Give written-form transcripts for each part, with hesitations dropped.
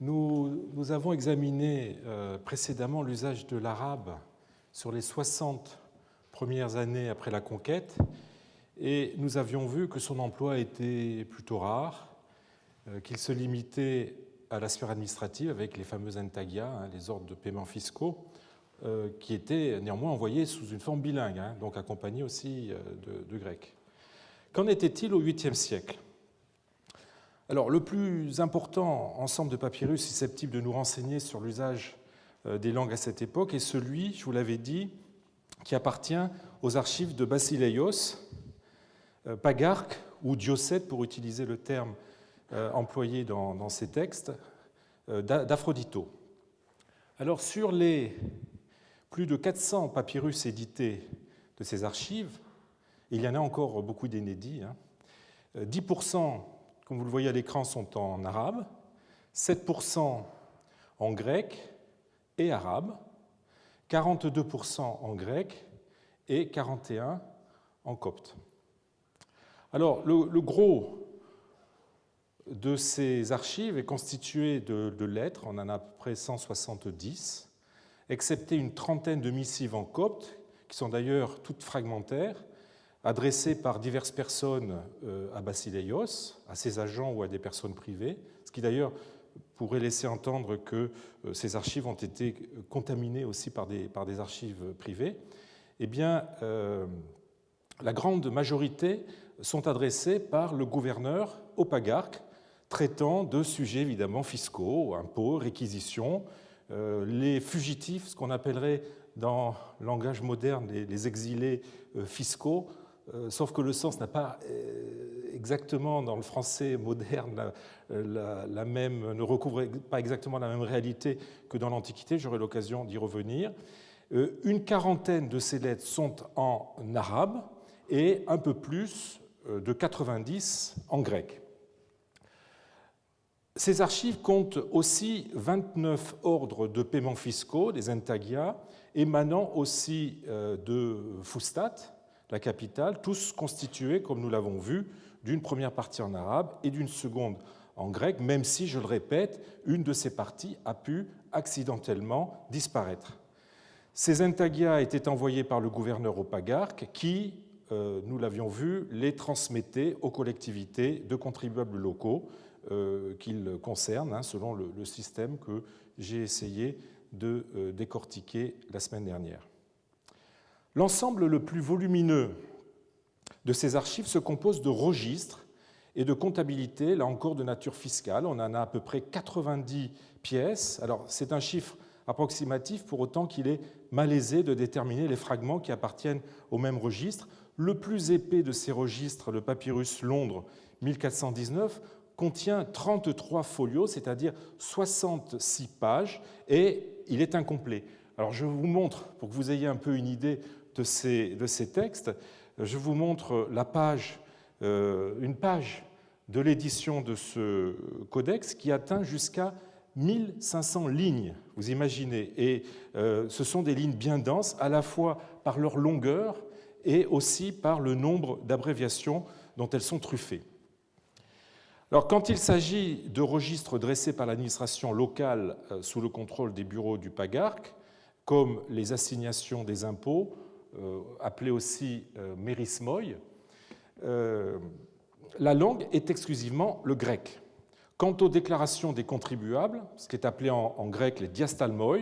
Nous avons examiné précédemment l'usage de l'arabe sur les 60 premières années après la conquête et nous avions vu que son emploi était plutôt rare, qu'il se limitait à la sphère administrative avec les fameux intagia, les ordres de paiement fiscaux, qui étaient néanmoins envoyés sous une forme bilingue, donc accompagnés aussi de grec. Qu'en était-il au 8e siècle ? Alors, le plus important ensemble de papyrus susceptible de nous renseigner sur l'usage des langues à cette époque est celui, je vous l'avais dit, qui appartient aux archives de Basileios, Pagarque ou Diocète, pour utiliser le terme employé dans ces textes, d'Aphrodito. Alors, sur les plus de 400 papyrus édités de ces archives, il y en a encore beaucoup d'inédits, 10%, comme vous le voyez à l'écran, sont en arabe, 7% en grec et arabe, 42% en grec et 41% en copte. Alors, le gros de ces archives est constitué de lettres, on en a à peu près 170, excepté une trentaine de missives en copte, qui sont d'ailleurs toutes fragmentaires, adressées par diverses personnes à Basileios, à ses agents ou à des personnes privées, ce qui d'ailleurs pourrait laisser entendre que ces archives ont été contaminées aussi par des archives privées. Eh bien, la grande majorité sont adressées par le gouverneur au pagarque, traitant de sujets évidemment fiscaux, impôts, réquisitions, les fugitifs, ce qu'on appellerait dans le langage moderne les exilés fiscaux, sauf que le sens n'a pas exactement, dans le français moderne, ne recouvre pas exactement la même réalité que dans l'Antiquité, j'aurai l'occasion d'y revenir. Une quarantaine de ces lettres sont en arabe et un peu plus de 90 en grec. Ces archives comptent aussi 29 ordres de paiements fiscaux, des intagia, émanant aussi de Fustat, la capitale, tous constitués, comme nous l'avons vu, d'une première partie en arabe et d'une seconde en grec, même si, je le répète, une de ces parties a pu accidentellement disparaître. Ces intagia étaient envoyés par le gouverneur au pagarque qui, nous l'avions vu, les transmettait aux collectivités de contribuables locaux qu'ils concernent, selon le système que j'ai essayé de décortiquer la semaine dernière. L'ensemble le plus volumineux de ces archives se compose de registres et de comptabilités, là encore de nature fiscale. On en a à peu près 90 pièces. Alors, c'est un chiffre approximatif pour autant qu'il est malaisé de déterminer les fragments qui appartiennent au même registre. Le plus épais de ces registres, le papyrus Londres 1419, contient 33 folios, c'est-à-dire 66 pages, et il est incomplet. Alors je vous montre, pour que vous ayez un peu une idée de ces textes, je vous montre une page de l'édition de ce codex qui atteint jusqu'à 1500 lignes, vous imaginez, et ce sont des lignes bien denses, à la fois par leur longueur et aussi par le nombre d'abréviations dont elles sont truffées. Alors, quand il s'agit de registres dressés par l'administration locale sous le contrôle des bureaux du pagarque, comme les assignations des impôts, appelées aussi mérismoi, la langue est exclusivement le grec. Quant aux déclarations des contribuables, ce qui est appelé en grec les diastalmoi,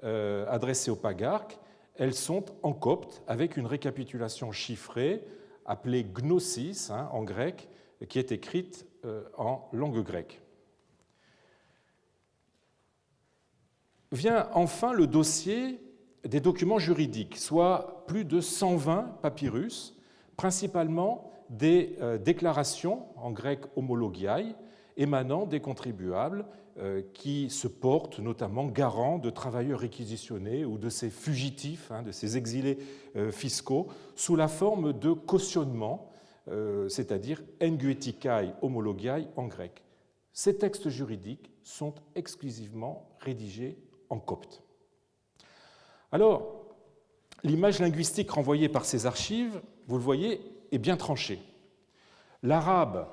adressées au pagarque, elles sont en copte avec une récapitulation chiffrée appelée gnosis en grec, qui est écrite en langue grecque. Vient enfin le dossier des documents juridiques, soit plus de 120 papyrus, principalement des déclarations, en grec homologiae, émanant des contribuables qui se portent notamment garants de travailleurs réquisitionnés ou de ces fugitifs, de ces exilés fiscaux, sous la forme de cautionnement, c'est-à-dire engueticae homologiae en grec. Ces textes juridiques sont exclusivement rédigés en copte. Alors, l'image linguistique renvoyée par ces archives, vous le voyez, est bien tranchée. L'arabe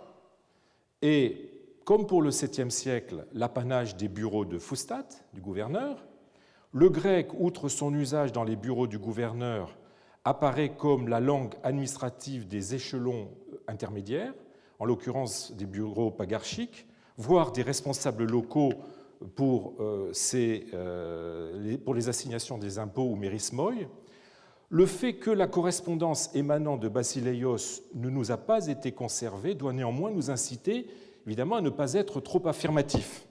est comme pour le 7e siècle, l'apanage des bureaux de Fustat, du gouverneur. Le grec, outre son usage dans les bureaux du gouverneur, apparaît comme la langue administrative des échelons intermédiaires, en l'occurrence des bureaux pagarchiques, voire des responsables locaux pour les assignations des impôts ou mérismoi. Le fait que la correspondance émanant de Basileios ne nous a pas été conservée doit néanmoins nous inciter évidemment à ne pas être trop affirmatifs.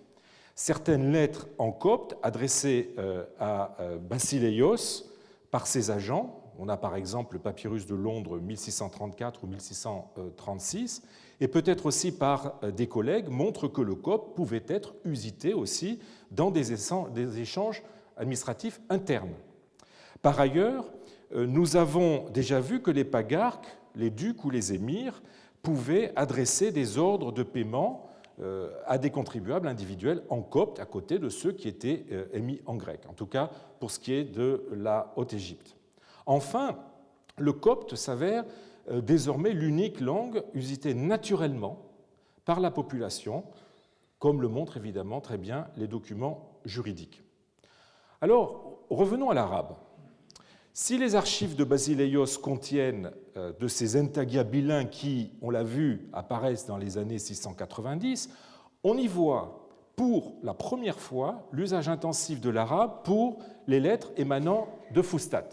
Certaines lettres en copte adressées à Basileios par ses agents, on a par exemple le papyrus de Londres 1634 ou 1636, et peut-être aussi par des collègues, montrent que le copte pouvait être usité aussi dans des échanges administratifs internes. Par ailleurs, nous avons déjà vu que les pagarques, les ducs ou les émirs pouvaient adresser des ordres de paiement à des contribuables individuels en copte à côté de ceux qui étaient émis en grec, en tout cas pour ce qui est de la Haute-Égypte. Enfin, le copte s'avère désormais l'unique langue usitée naturellement par la population, comme le montrent évidemment très bien les documents juridiques. Alors, revenons à l'arabe. Si les archives de Basileios contiennent de ces entagia bilingues qui, on l'a vu, apparaissent dans les années 690, on y voit pour la première fois l'usage intensif de l'arabe pour les lettres émanant de Fustat.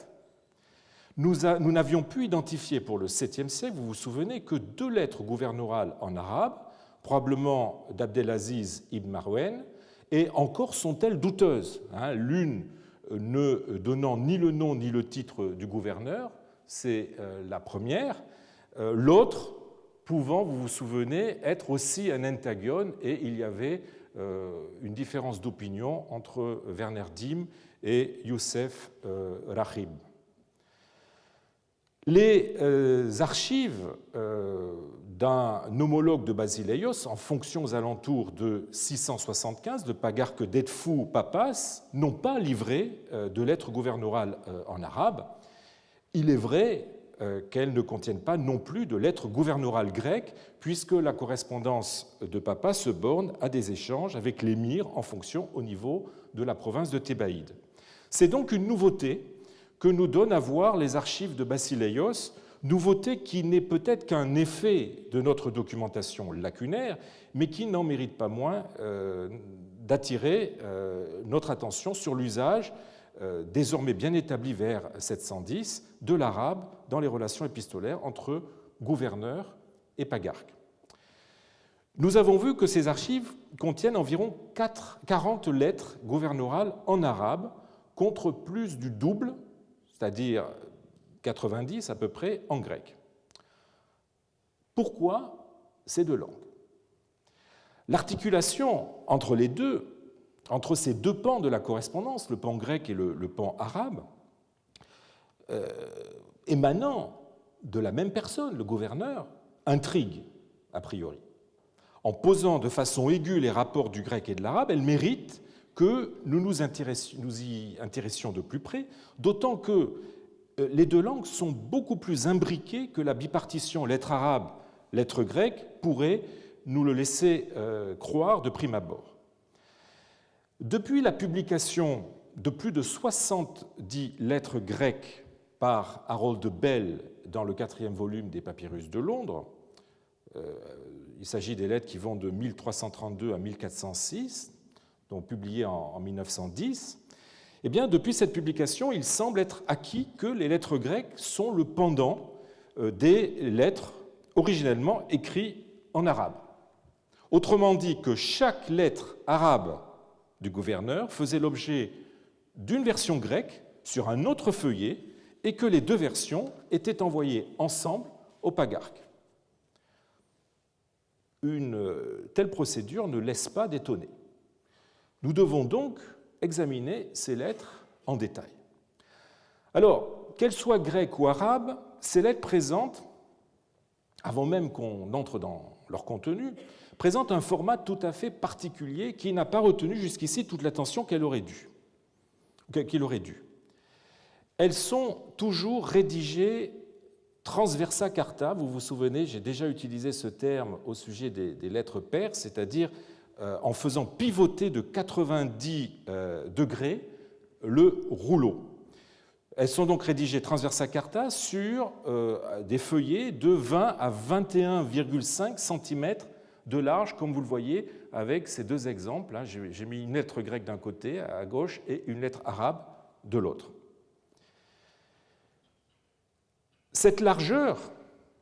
Nous n'avions pu identifier pour le 7e siècle, vous vous souvenez, que 2 lettres gouverneurales en arabe, probablement d'Abdelaziz ibn Marwan, et encore sont-elles douteuses. L'une ne donnant ni le nom ni le titre du gouverneur, c'est la première. L'autre pouvant, vous vous souvenez, être aussi un entagion, et il y avait une différence d'opinion entre Werner Dimm et Youssef Rahib. Les archives d'un homologue de Basileios, en fonction aux alentours de 675, de pagarque d'Edfou Papas, n'ont pas livré de lettres gouverneurales en arabe. Il est vrai qu'elles ne contiennent pas non plus de lettres gouverneurales grecques, puisque la correspondance de Papas se borne à des échanges avec l'émir en fonction au niveau de la province de Thébaïde. C'est donc une nouveauté que nous donnent à voir les archives de Basileios, nouveauté qui n'est peut-être qu'un effet de notre documentation lacunaire, mais qui n'en mérite pas moins d'attirer notre attention sur l'usage désormais bien établi vers 710 de l'arabe dans les relations épistolaires entre gouverneurs et pagarques. Nous avons vu que ces archives contiennent environ 40 lettres gouverneurales en arabe, contre plus du double, c'est-à-dire 90 à peu près, en grec. Pourquoi ces 2 langues? L'articulation entre les deux, entre ces 2 pans de la correspondance, le pan grec et le pan arabe, émanant de la même personne, le gouverneur, intrigue a priori. En posant de façon aiguë les rapports du grec et de l'arabe, elle mérite que nous y intéressions de plus près, d'autant que les 2 langues sont beaucoup plus imbriquées que la bipartition lettre arabe, lettre grecque pourrait nous le laisser croire de prime abord. Depuis la publication de plus de 70 lettres grecques par Harold de Bell dans le 4e volume des Papyrus de Londres, il s'agit des lettres qui vont de 1332 à 1406, donc publiées en 1910, eh bien, depuis cette publication, il semble être acquis que les lettres grecques sont le pendant des lettres originellement écrites en arabe. Autrement dit, que chaque lettre arabe du gouverneur faisait l'objet d'une version grecque sur un autre feuillet et que les 2 versions étaient envoyées ensemble au pagarque. Une telle procédure ne laisse pas d'étonner. Nous devons donc examiner ces lettres en détail. Alors, qu'elles soient grecques ou arabes, ces lettres présentent, avant même qu'on entre dans leur contenu, présentent un format tout à fait particulier qui n'a pas retenu jusqu'ici toute l'attention qu'il aurait dû. Elles sont toujours rédigées transversa carta, vous vous souvenez, j'ai déjà utilisé ce terme au sujet des lettres perses, c'est-à-dire en faisant pivoter de 90 degrés le rouleau. Elles sont donc rédigées transversa carta sur des feuillets de 20 à 21,5 cm de large, comme vous le voyez avec ces deux exemples. J'ai mis une lettre grecque d'un côté, à gauche, et une lettre arabe de l'autre. Cette largeur,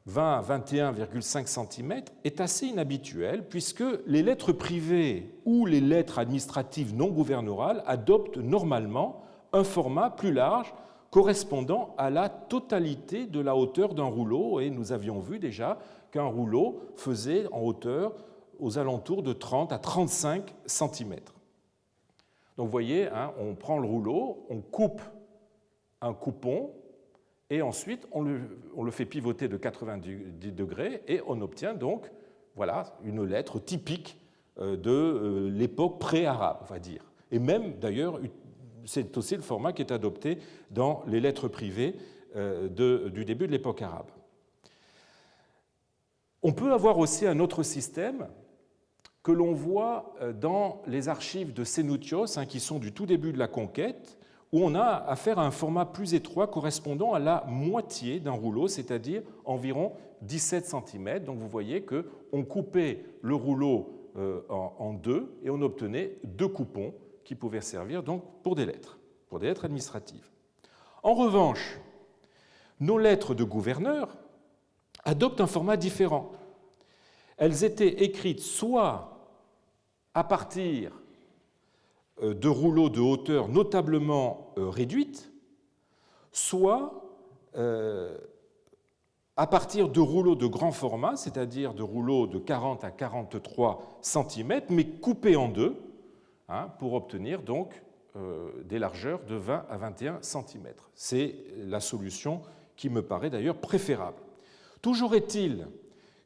20 à 21,5 cm, est assez inhabituelle puisque les lettres privées ou les lettres administratives non gouverneurales adoptent normalement un format plus large correspondant à la totalité de la hauteur d'un rouleau, et nous avions vu déjà qu'un rouleau faisait en hauteur aux alentours de 30 à 35 cm. Donc vous voyez, on prend le rouleau, on coupe un coupon, et ensuite on le fait pivoter de 90 degrés, et on obtient donc voilà, une lettre typique de l'époque pré-arabe, on va dire. Et même d'ailleurs, c'est aussi le format qui est adopté dans les lettres privées du début de l'époque arabe. On peut avoir aussi un autre système que l'on voit dans les archives de Sénoutios, qui sont du tout début de la conquête, où on a affaire à un format plus étroit correspondant à la moitié d'un rouleau, c'est-à-dire environ 17 cm. Donc vous voyez qu'on coupait le rouleau en deux et on obtenait deux coupons qui pouvaient servir donc pour des lettres administratives. En revanche, nos lettres de gouverneurs adoptent un format différent. Elles étaient écrites soit à partir de rouleaux de hauteur notablement réduite, soit à partir de rouleaux de grand format, c'est-à-dire de rouleaux de 40 à 43 cm, mais coupés en deux, pour obtenir donc des largeurs de 20 à 21 cm. C'est la solution qui me paraît d'ailleurs préférable. Toujours est-il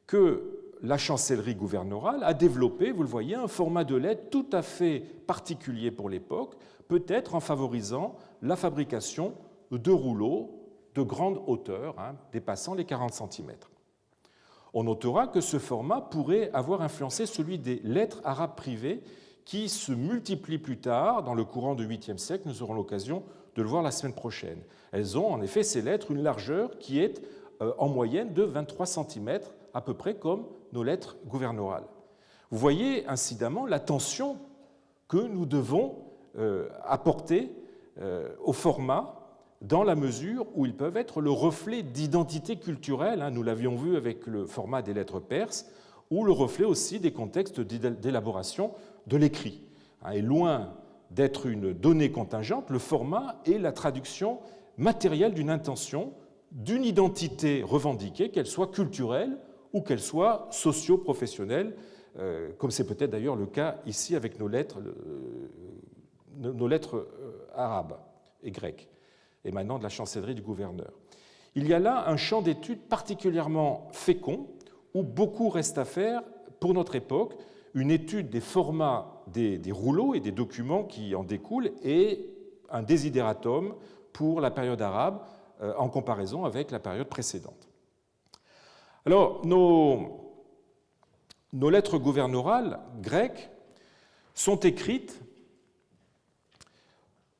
que la chancellerie gouverneurale a développé, vous le voyez, un format de lettre tout à fait particulier pour l'époque, peut-être en favorisant la fabrication de rouleaux de grande hauteur, dépassant les 40 cm. On notera que ce format pourrait avoir influencé celui des lettres arabes privées qui se multiplient plus tard dans le courant du 8e siècle. Nous aurons l'occasion de le voir la semaine prochaine. Elles ont en effet, ces lettres, une largeur qui est en moyenne de 23 cm, à peu près comme nos lettres gouverneurales. Vous voyez incidemment l'attention que nous devons apporter au format dans la mesure où ils peuvent être le reflet d'identité culturelle, nous l'avions vu avec le format des lettres perses, ou le reflet aussi des contextes d'élaboration de l'écrit. Et loin d'être une donnée contingente, le format est la traduction matérielle d'une intention, d'une identité revendiquée, qu'elle soit culturelle ou qu'elle soit socio-professionnelle, comme c'est peut-être d'ailleurs le cas ici avec nos lettres arabes et grecques, émanant de la chancellerie du gouverneur. Il y a là un champ d'études particulièrement fécond, où beaucoup reste à faire pour notre époque, une étude des formats des rouleaux et des documents qui en découlent et un désidératum pour la période arabe en comparaison avec la période précédente. Alors, nos lettres gouverneurales grecques sont écrites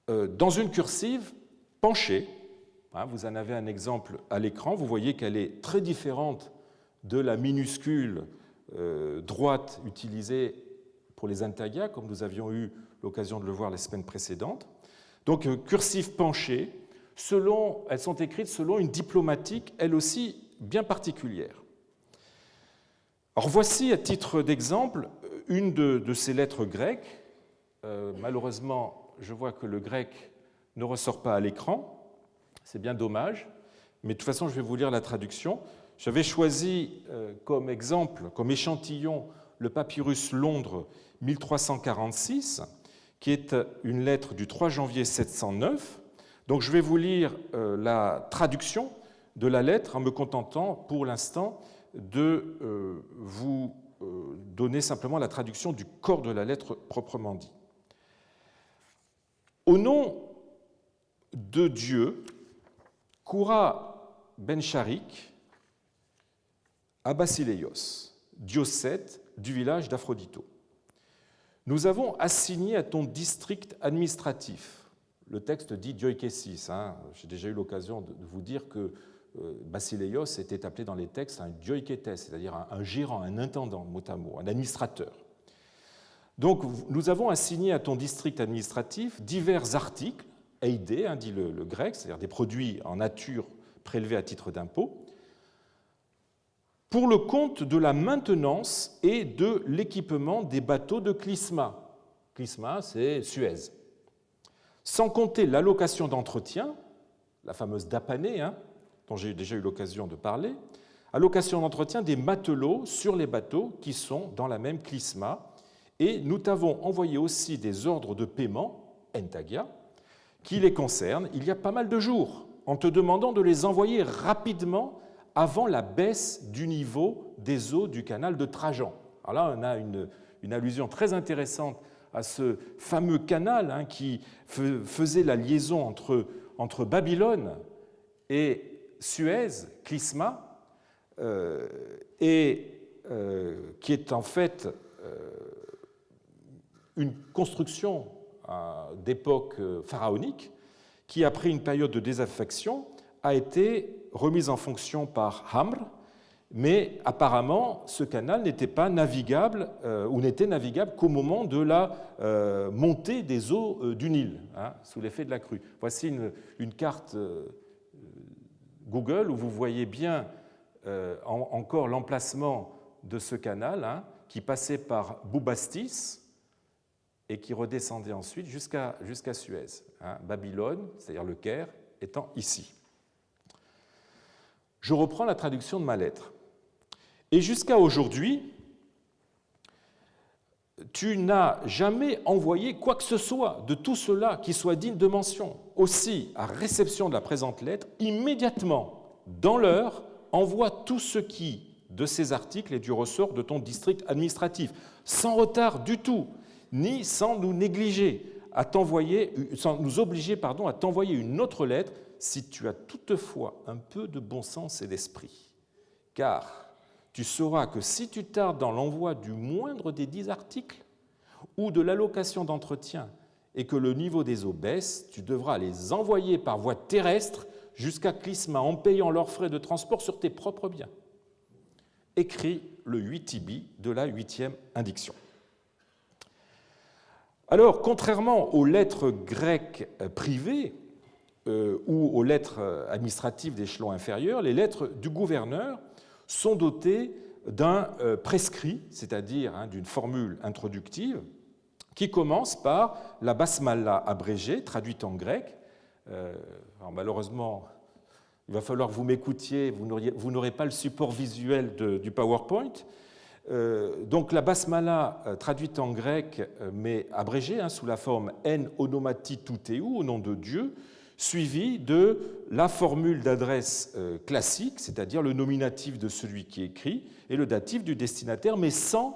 dans une cursive penchée. Vous en avez un exemple à l'écran. Vous voyez qu'elle est très différente de la minuscule droite utilisée pour les intaglias, comme nous avions eu l'occasion de le voir les semaines précédentes. Donc, cursive penchée, elles sont écrites selon une diplomatique, elle aussi, bien particulière. Alors, voici, à titre d'exemple, une de ces lettres grecques. Malheureusement, je vois que le grec ne ressort pas à l'écran. C'est bien dommage, mais de toute façon, je vais vous lire la traduction. J'avais choisi comme exemple, comme échantillon, le papyrus Londres 1346, qui est une lettre du 3 janvier 709. Donc je vais vous lire la traduction de la lettre en me contentant pour l'instant de vous donner simplement la traduction du corps de la lettre proprement dit. Au nom de Dieu, courra ben Sharik à Basileios, diocète du village d'Aphrodito. Nous avons assigné à ton district administratif, le texte dit dioikesis, j'ai déjà eu l'occasion de vous dire que Basileios était appelé dans les textes un dioiketes, c'est-à-dire un gérant, un intendant, mot à mot, un administrateur. Donc nous avons assigné à ton district administratif divers articles, eidé, dit le grec, c'est-à-dire des produits en nature prélevés à titre d'impôt, pour le compte de la maintenance et de l'équipement des bateaux de Clysma. Clysma, c'est Suez. Sans compter l'allocation d'entretien, la fameuse dapanée, dont j'ai déjà eu l'occasion de parler, allocation d'entretien des matelots sur les bateaux qui sont dans la même Clysma. Et nous t'avons envoyé aussi des ordres de paiement, entagia, qui les concernent il y a pas mal de jours, en te demandant de les envoyer rapidement avant la baisse du niveau des eaux du canal de Trajan. Alors là, on a une allusion très intéressante à ce fameux canal qui faisait la liaison entre Babylone et Suez, Clysma, et qui est en fait une construction d'époque pharaonique qui, après une période de désaffection, a été remise en fonction par Hamr, mais apparemment ce canal n'était pas navigable ou n'était navigable qu'au moment de la montée des eaux du Nil, sous l'effet de la crue. Voici une carte Google où vous voyez bien encore l'emplacement de ce canal qui passait par Boubastis et qui redescendait ensuite jusqu'à Suez. Babylone, c'est-à-dire le Caire, étant ici. Je reprends la traduction de ma lettre. Et jusqu'à aujourd'hui, tu n'as jamais envoyé quoi que ce soit de tout cela qui soit digne de mention. Aussi, à réception de la présente lettre, immédiatement, dans l'heure, envoie tout ce qui, de ces articles, est du ressort de ton district administratif, sans retard du tout, ni sans nous négliger, sans nous obliger à t'envoyer une autre lettre si tu as toutefois un peu de bon sens et d'esprit. Car tu sauras que si tu tardes dans l'envoi du moindre des 10 articles ou de l'allocation d'entretien et que le niveau des eaux baisse, tu devras les envoyer par voie terrestre jusqu'à Clysma en payant leurs frais de transport sur tes propres biens. Écrit le 8 Tibi de la 8e indiction. Alors, contrairement aux lettres grecques privées ou aux lettres administratives d'échelon inférieur, les lettres du gouverneur sont dotées d'un prescrit, c'est-à-dire d'une formule introductive, qui commence par la basmala abrégée, traduite en grec. Alors malheureusement, il va falloir que vous m'écoutiez, vous n'aurez pas le support visuel du PowerPoint. Donc la basmala traduite en grec, mais abrégée, sous la forme en onomati touteu, au nom de Dieu, suivie de la formule d'adresse classique, c'est-à-dire le nominatif de celui qui écrit, et le datif du destinataire, mais sans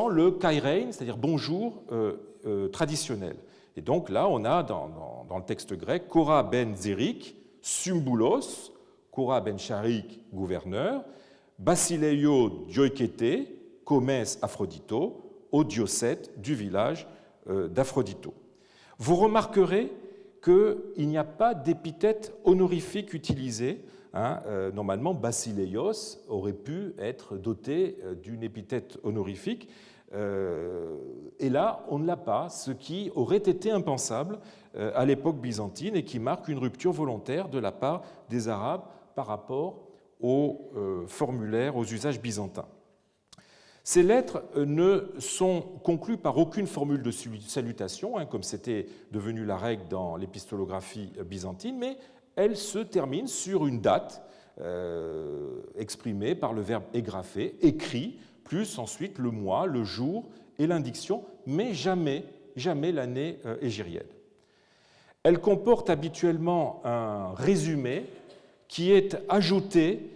le kairein, c'est-à-dire bonjour traditionnel. Et donc là, on a dans le texte grec Kora ben Zerik, Symboulos, Kora ben Sharik, gouverneur, Basileio dioikete, Comès Aphrodito, au diocète du village d'Aphrodito. Vous remarquerez qu'il n'y a pas d'épithète honorifique utilisée. Normalement, Basileios aurait pu être doté d'une épithète honorifique. Et là, on ne l'a pas, ce qui aurait été impensable à l'époque byzantine et qui marque une rupture volontaire de la part des Arabes par rapport aux formulaires, aux usages byzantins. Ces lettres ne sont conclues par aucune formule de salutation, comme c'était devenu la règle dans l'épistolographie byzantine, mais elles se terminent sur une date exprimée par le verbe égrapher, écrit, plus ensuite le mois, le jour et l'indiction, mais jamais l'année hégirienne. Elles comportent habituellement un résumé qui est ajouté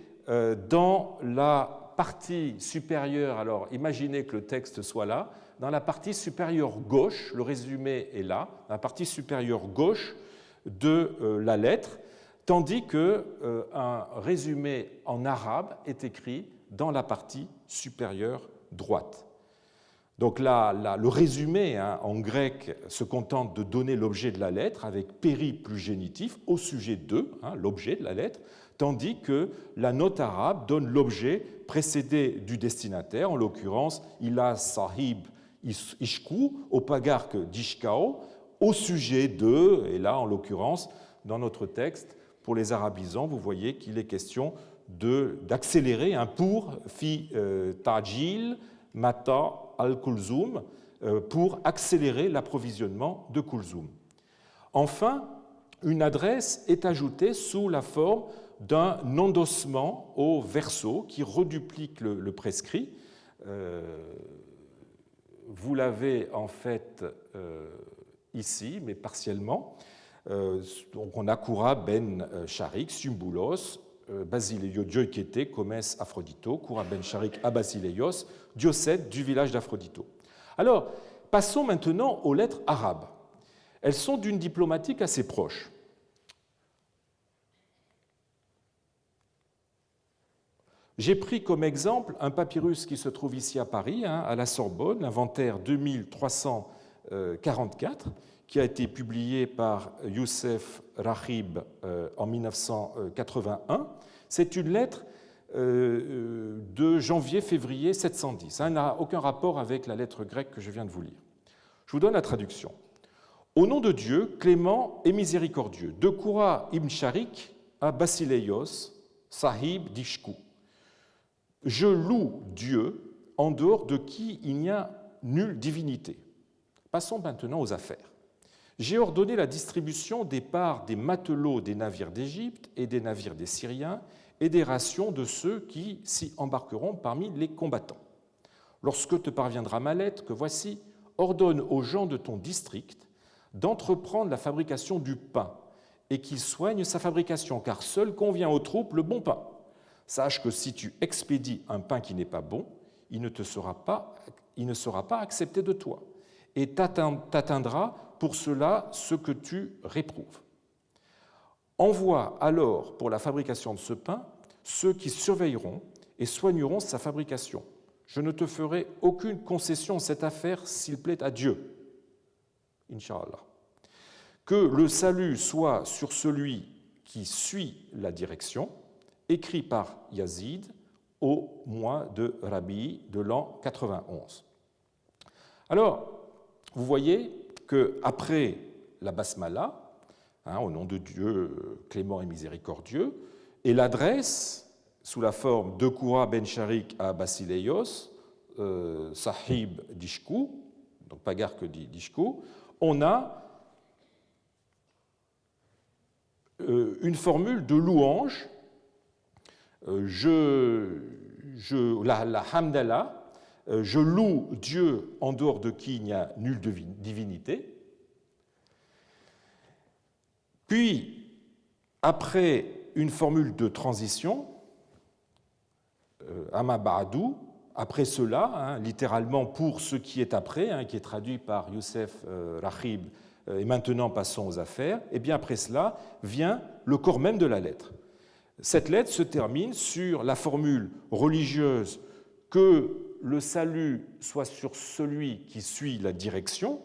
dans la partie supérieure. Alors, imaginez que le texte soit là. Dans la partie supérieure gauche, le résumé est là, dans la partie supérieure gauche de la lettre. tandis qu'un résumé en arabe est écrit dans la partie supérieure droite. Donc là, le résumé en grec se contente de donner l'objet de la lettre avec péri plus génitif au sujet de, l'objet de la lettre, tandis que la note arabe donne l'objet précédé du destinataire, en l'occurrence ila sahib ishku, au pagarque d'Ishkao, au sujet de, et là en l'occurrence dans notre texte, pour les arabisants, vous voyez qu'il est question d'accélérer pour fi tajil mata al-Kulzum, pour accélérer l'approvisionnement de Kulzum. Enfin, une adresse est ajoutée sous la forme d'un endossement au verso qui reduplique le prescrit. Vous l'avez en fait ici, mais partiellement. Donc on a Koura ben Sharik, Symboulos, Basileio Dioikete, Comes Aphrodito, Koura ben Sharik à Basileios, Diocède du village d'Aphrodito. Alors, passons maintenant aux lettres arabes. Elles sont d'une diplomatique assez proche. J'ai pris comme exemple un papyrus qui se trouve ici à Paris, à la Sorbonne, l'inventaire 2344, qui a été publié par Youssef Rahib en 1981. C'est une lettre de janvier-février 710. Ça n'a aucun rapport avec la lettre grecque que je viens de vous lire. Je vous donne la traduction. Au nom de Dieu, clément et miséricordieux, de Koura ibn Sharik à Basileios, sahib d'Ishku. Je loue Dieu en dehors de qui il n'y a nulle divinité. Passons maintenant aux affaires. J'ai ordonné la distribution des parts des matelots des navires d'Égypte et des navires des Syriens et des rations de ceux qui s'y embarqueront parmi les combattants. Lorsque te parviendra ma lettre, que voici, ordonne aux gens de ton district d'entreprendre la fabrication du pain et qu'ils soignent sa fabrication, car seul convient aux troupes le bon pain. Sache que si tu expédies un pain qui n'est pas bon, il ne sera pas accepté de toi, et t'atteindra pour cela ce que tu réprouves. Envoie alors pour la fabrication de ce pain ceux qui surveilleront et soigneront sa fabrication. Je ne te ferai aucune concession en cette affaire s'il plaît à Dieu. Inch'Allah. Que le salut soit sur celui qui suit la direction, écrit par Yazid au mois de Rabi de l'an 91. Alors, vous voyez qu'après la basmala, au nom de Dieu clément et miséricordieux, et l'adresse sous la forme de Koura ben Sharik à Basileios, sahib d'Ishku, donc pagarque d'Ishku, on a une formule de louange, la hamdallah, je loue Dieu en dehors de qui il n'y a nulle divinité. Puis, après une formule de transition, Amma Ba'adou, après cela, littéralement pour ce qui est après, qui est traduit par Youssef Rahib, et maintenant passons aux affaires, et bien après cela vient le corps même de la lettre. Cette lettre se termine sur la formule religieuse que le salut soit sur celui qui suit la direction,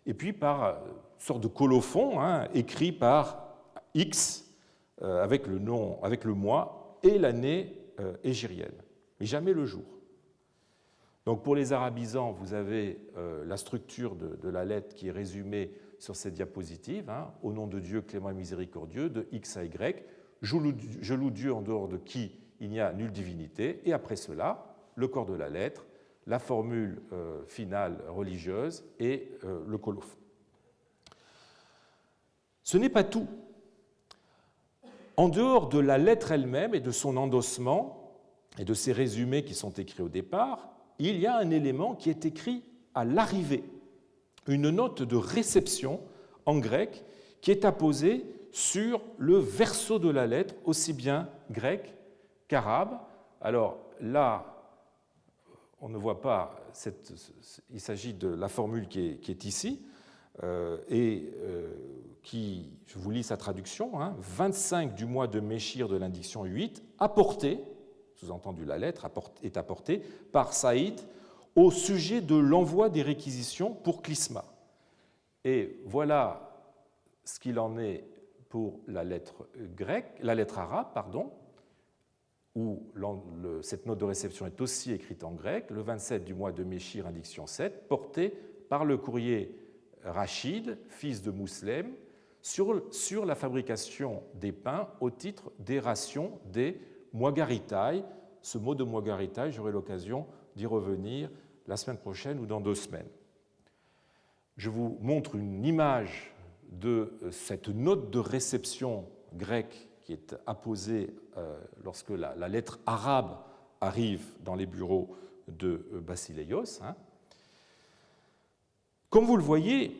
et puis par une sorte de colophon écrit par X avec le nom, avec le mois et l'année hégirienne, mais jamais le jour. Donc pour les arabisants, vous avez la structure de la lettre qui est résumée sur cette diapositive, au nom de Dieu clément et miséricordieux, de X à Y, je loue Dieu en dehors de qui il n'y a nulle divinité, et après cela, le corps de la lettre, la formule finale religieuse et le colophon. Ce n'est pas tout. En dehors de la lettre elle-même et de son endossement et de ses résumés qui sont écrits au départ, il y a un élément qui est écrit à l'arrivée, une note de réception en grec qui est apposée sur le verso de la lettre, aussi bien grec qu'arabe. Alors là, on ne voit pas, il s'agit de la formule qui est ici, qui, je vous lis sa traduction, 25 du mois de Méchir de l'indiction 8, apporté, sous-entendu la lettre est apportée, par Saïd au sujet de l'envoi des réquisitions pour Clisma. Et voilà ce qu'il en est pour la lettre arabe, où cette note de réception est aussi écrite en grec, le 27 du mois de Méchir, indiction 7, portée par le courrier Rachid, fils de Mouslem, sur la fabrication des pains au titre des rations des Moigaritai. Ce mot de Moigaritai, j'aurai l'occasion d'y revenir la semaine prochaine ou dans 2 semaines. Je vous montre une image de cette note de réception grecque qui est apposée lorsque la lettre arabe arrive dans les bureaux de Basileios. Comme vous le voyez,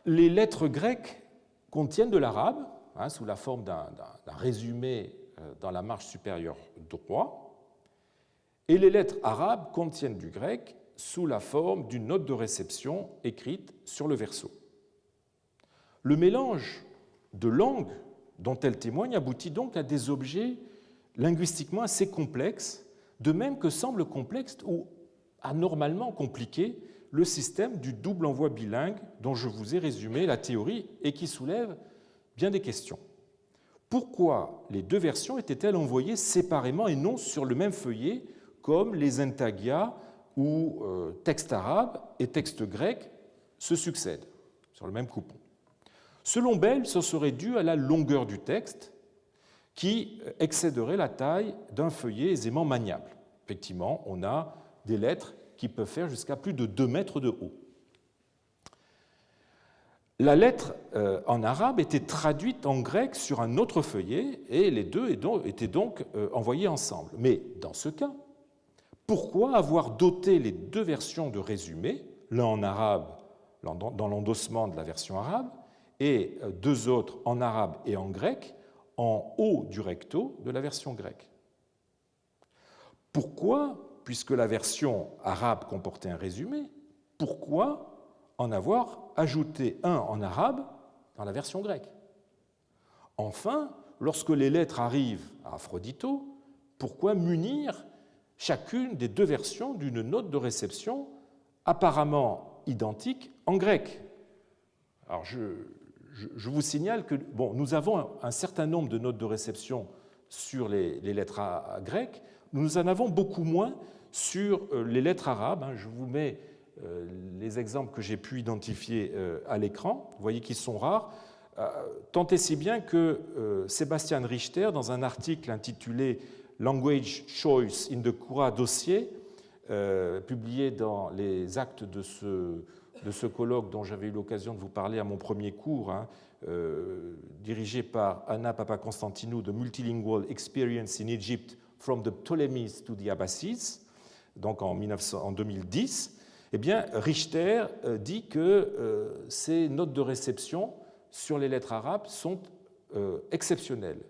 les lettres grecques contiennent de l'arabe, sous la forme d'un résumé dans la marge supérieure droite, et les lettres arabes contiennent du grec sous la forme d'une note de réception écrite sur le verso. Le mélange de langues dont elles témoignent aboutit donc à des objets linguistiquement assez complexes, de même que semble complexe ou anormalement compliqué le système du double envoi bilingue dont je vous ai résumé la théorie et qui soulève bien des questions. Pourquoi les 2 versions étaient-elles envoyées séparément et non sur le même feuillet, comme les intagia où texte arabe et texte grec se succèdent sur le même coupon? Selon Bell, ce serait dû à la longueur du texte qui excéderait la taille d'un feuillet aisément maniable. Effectivement, on a des lettres qui peuvent faire jusqu'à plus de 2 mètres de haut. La lettre en arabe était traduite en grec sur un autre feuillet et les 2 étaient donc envoyés ensemble. Mais dans ce cas, pourquoi avoir doté les 2 versions de résumé, l'un en arabe dans l'endossement de la version arabe et 2 autres en arabe et en grec en haut du recto de la version grecque? Pourquoi, puisque la version arabe comportait un résumé, pourquoi en avoir ajouté un en arabe dans la version grecque? Enfin, lorsque les lettres arrivent à Aphrodito, pourquoi munir chacune des 2 versions d'une note de réception apparemment identique en grec? Alors je vous signale que nous avons un certain nombre de notes de réception sur les lettres grecques, nous en avons beaucoup moins sur les lettres arabes. Je vous mets les exemples que j'ai pu identifier à l'écran. Vous voyez qu'ils sont rares, tant et si bien que Sebastian Richter, dans un article intitulé Language Choice in the Cura Dossier, publié dans les actes de ce colloque dont j'avais eu l'occasion de vous parler à mon premier cours, dirigé par Anna Papakonstantinou, The Multilingual Experience in Egypt from the Ptolemies to the Abbasids, donc en 2010, eh bien, Richter dit que ces notes de réception sur les lettres arabes sont exceptionnelles.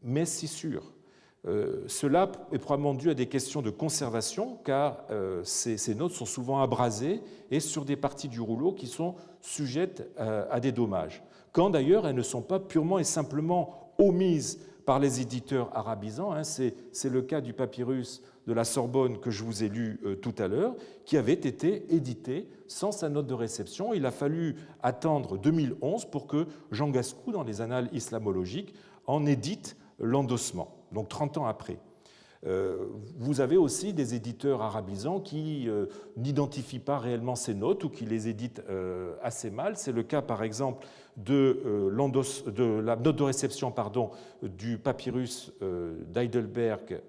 Mais c'est sûr, cela est probablement dû à des questions de conservation, car ces notes sont souvent abrasées et sur des parties du rouleau qui sont sujettes à des dommages, quand d'ailleurs elles ne sont pas purement et simplement omises par les éditeurs arabisants. C'est le cas du papyrus de la Sorbonne que je vous ai lu tout à l'heure, qui avait été édité sans sa note de réception. Il a fallu attendre 2011 pour que Jean Gascou, dans les Annales islamologiques, en édite l'endossement, donc 30 ans après. Vous avez aussi des éditeurs arabisants qui n'identifient pas réellement ces notes ou qui les éditent assez mal. C'est le cas, par exemple, de la note de réception du papyrus d'Heidelberg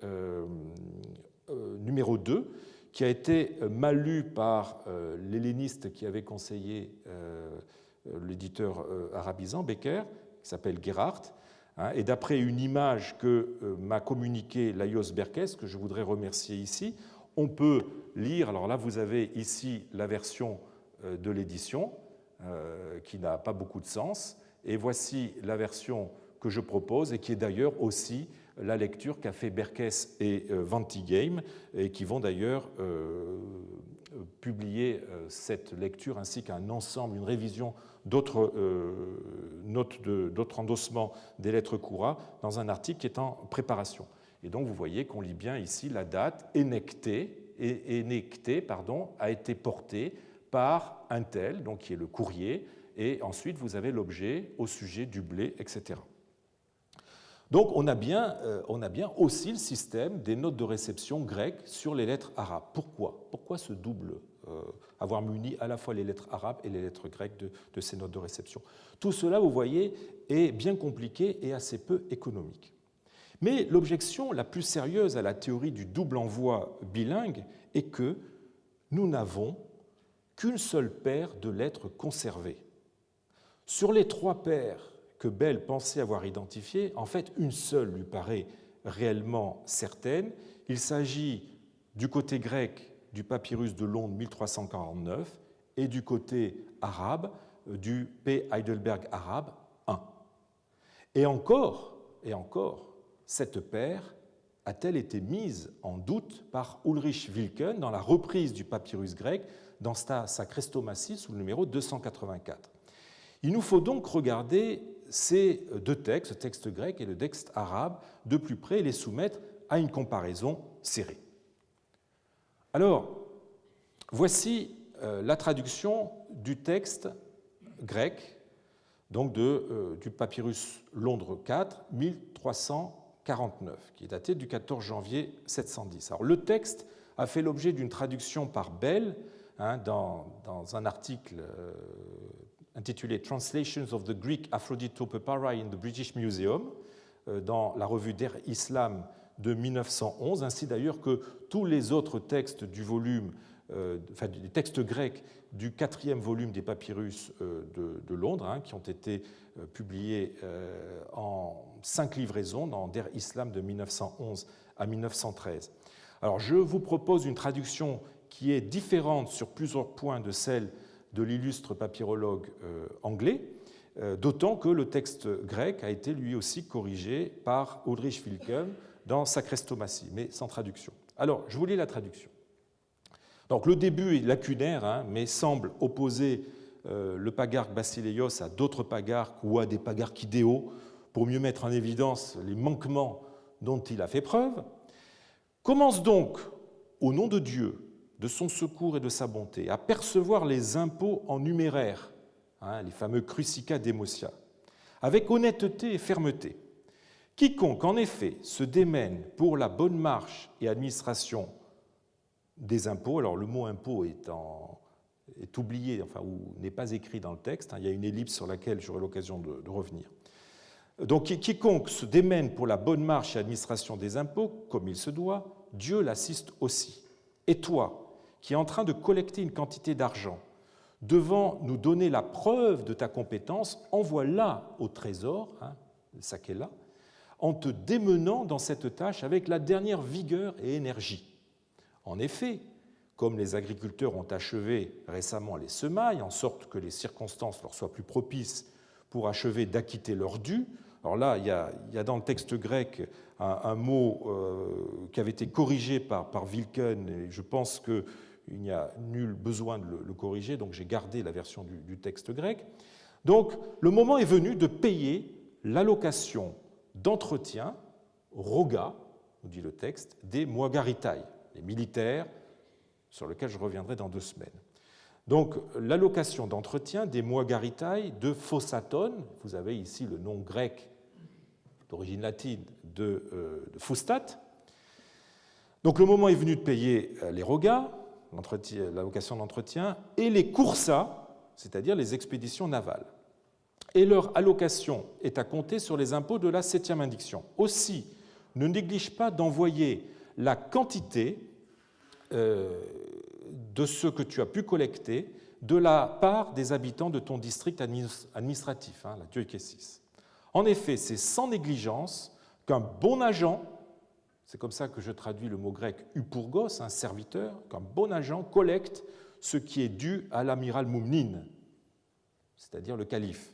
numéro 2, qui a été mal lu par l'helléniste qui avait conseillé l'éditeur arabisant, Becker, qui s'appelle Gerhardt. Et d'après une image que m'a communiquée Laios Berkes, que je voudrais remercier ici, on peut lire, alors là vous avez ici la version de l'édition, qui n'a pas beaucoup de sens, et voici la version que je propose, et qui est d'ailleurs aussi la lecture qu'a fait Berkes et Ventigame, et qui vont d'ailleurs publier cette lecture ainsi qu'un ensemble, une révision d'autres notes, d'autres endossements des lettres Koura dans un article qui est en préparation. Et donc vous voyez qu'on lit bien ici la date énectée, a été portée par un tel, donc qui est le courrier, et ensuite vous avez l'objet au sujet du blé, etc. Donc on a bien aussi le système des notes de réception grecques sur les lettres arabes. Pourquoi ce double avoir muni à la fois les lettres arabes et les lettres grecques de ces notes de réception? Tout cela, vous voyez, est bien compliqué et assez peu économique. Mais l'objection la plus sérieuse à la théorie du double envoi bilingue est que nous n'avons qu'une seule paire de lettres conservées. Sur les 3 paires que Bell pensait avoir identifiées, en fait, une seule lui paraît réellement certaine. Il s'agit du côté grec du papyrus de Londres 1349 et du côté arabe du P. Heidelberg arabe 1. Et encore, cette paire a-t-elle été mise en doute par Ulrich Wilken dans la reprise du papyrus grec dans sa chrestomatie sous le numéro 284. Il nous faut donc regarder ces 2 textes, le texte grec et le texte arabe, de plus près et les soumettre à une comparaison serrée. Alors, voici la traduction du texte grec, donc du papyrus Londres 4, 1349, qui est daté du 14 janvier 710. Alors, le texte a fait l'objet d'une traduction par Bell dans un article intitulé Translations of the Greek Aphrodito Papyri in the British Museum, dans la revue Der Islam de 1911, ainsi d'ailleurs que tous les autres textes du volume, des textes grecs du 4e volume des papyrus de Londres, qui ont été publiés en 5 livraisons dans Der Islam de 1911 à 1913. Alors je vous propose une traduction qui est différente sur plusieurs points de celle de l'illustre papyrologue anglais, d'autant que le texte grec a été lui aussi corrigé par Ulrich Wilken dans sa chrestomatie, mais sans traduction. Alors, je vous lis la traduction. Donc, le début est lacunaire, mais semble opposer le pagarque Basileios à d'autres pagarques ou à des pagarques idéaux pour mieux mettre en évidence les manquements dont il a fait preuve. Commence donc, au nom de Dieu, de son secours et de sa bonté, à percevoir les impôts en numéraire, les fameux crucica demosia, avec honnêteté et fermeté. Quiconque, en effet, se démène pour la bonne marche et administration des impôts, alors le mot impôt est oublié, ou n'est pas écrit dans le texte, il y a une ellipse sur laquelle j'aurai l'occasion de revenir. Donc, quiconque se démène pour la bonne marche et administration des impôts, comme il se doit, Dieu l'assiste aussi. Et toi, qui est en train de collecter une quantité d'argent, devant nous donner la preuve de ta compétence, envoie-la au trésor, le sakella, en te démenant dans cette tâche avec la dernière vigueur et énergie. En effet, comme les agriculteurs ont achevé récemment les semailles, en sorte que les circonstances leur soient plus propices pour achever d'acquitter leur dû, alors là, il y a dans le texte grec un mot qui avait été corrigé par Wilken, et je pense qu'il n'y a nul besoin de le corriger, donc j'ai gardé la version du texte grec. Donc, le moment est venu de payer l'allocation d'entretien, roga, nous dit le texte, des Moagaritai, les militaires, sur lesquels je reviendrai dans 2 semaines. Donc, l'allocation d'entretien des Moagaritai de Phossaton, vous avez ici le nom grec d'origine latine de Fustat. Donc, le moment est venu de payer les rogas, l'allocation d'entretien, et les coursas, c'est-à-dire les expéditions navales. Et leur allocation est à compter sur les impôts de la 7e indiction. Aussi, ne néglige pas d'envoyer la quantité de ce que tu as pu collecter de la part des habitants de ton district administratif, la diocésis. En effet, c'est sans négligence qu'un bon agent, c'est comme ça que je traduis le mot grec upurgos, un serviteur, qu'un bon agent collecte ce qui est dû à l'amiral Moumnin, c'est-à-dire le calife,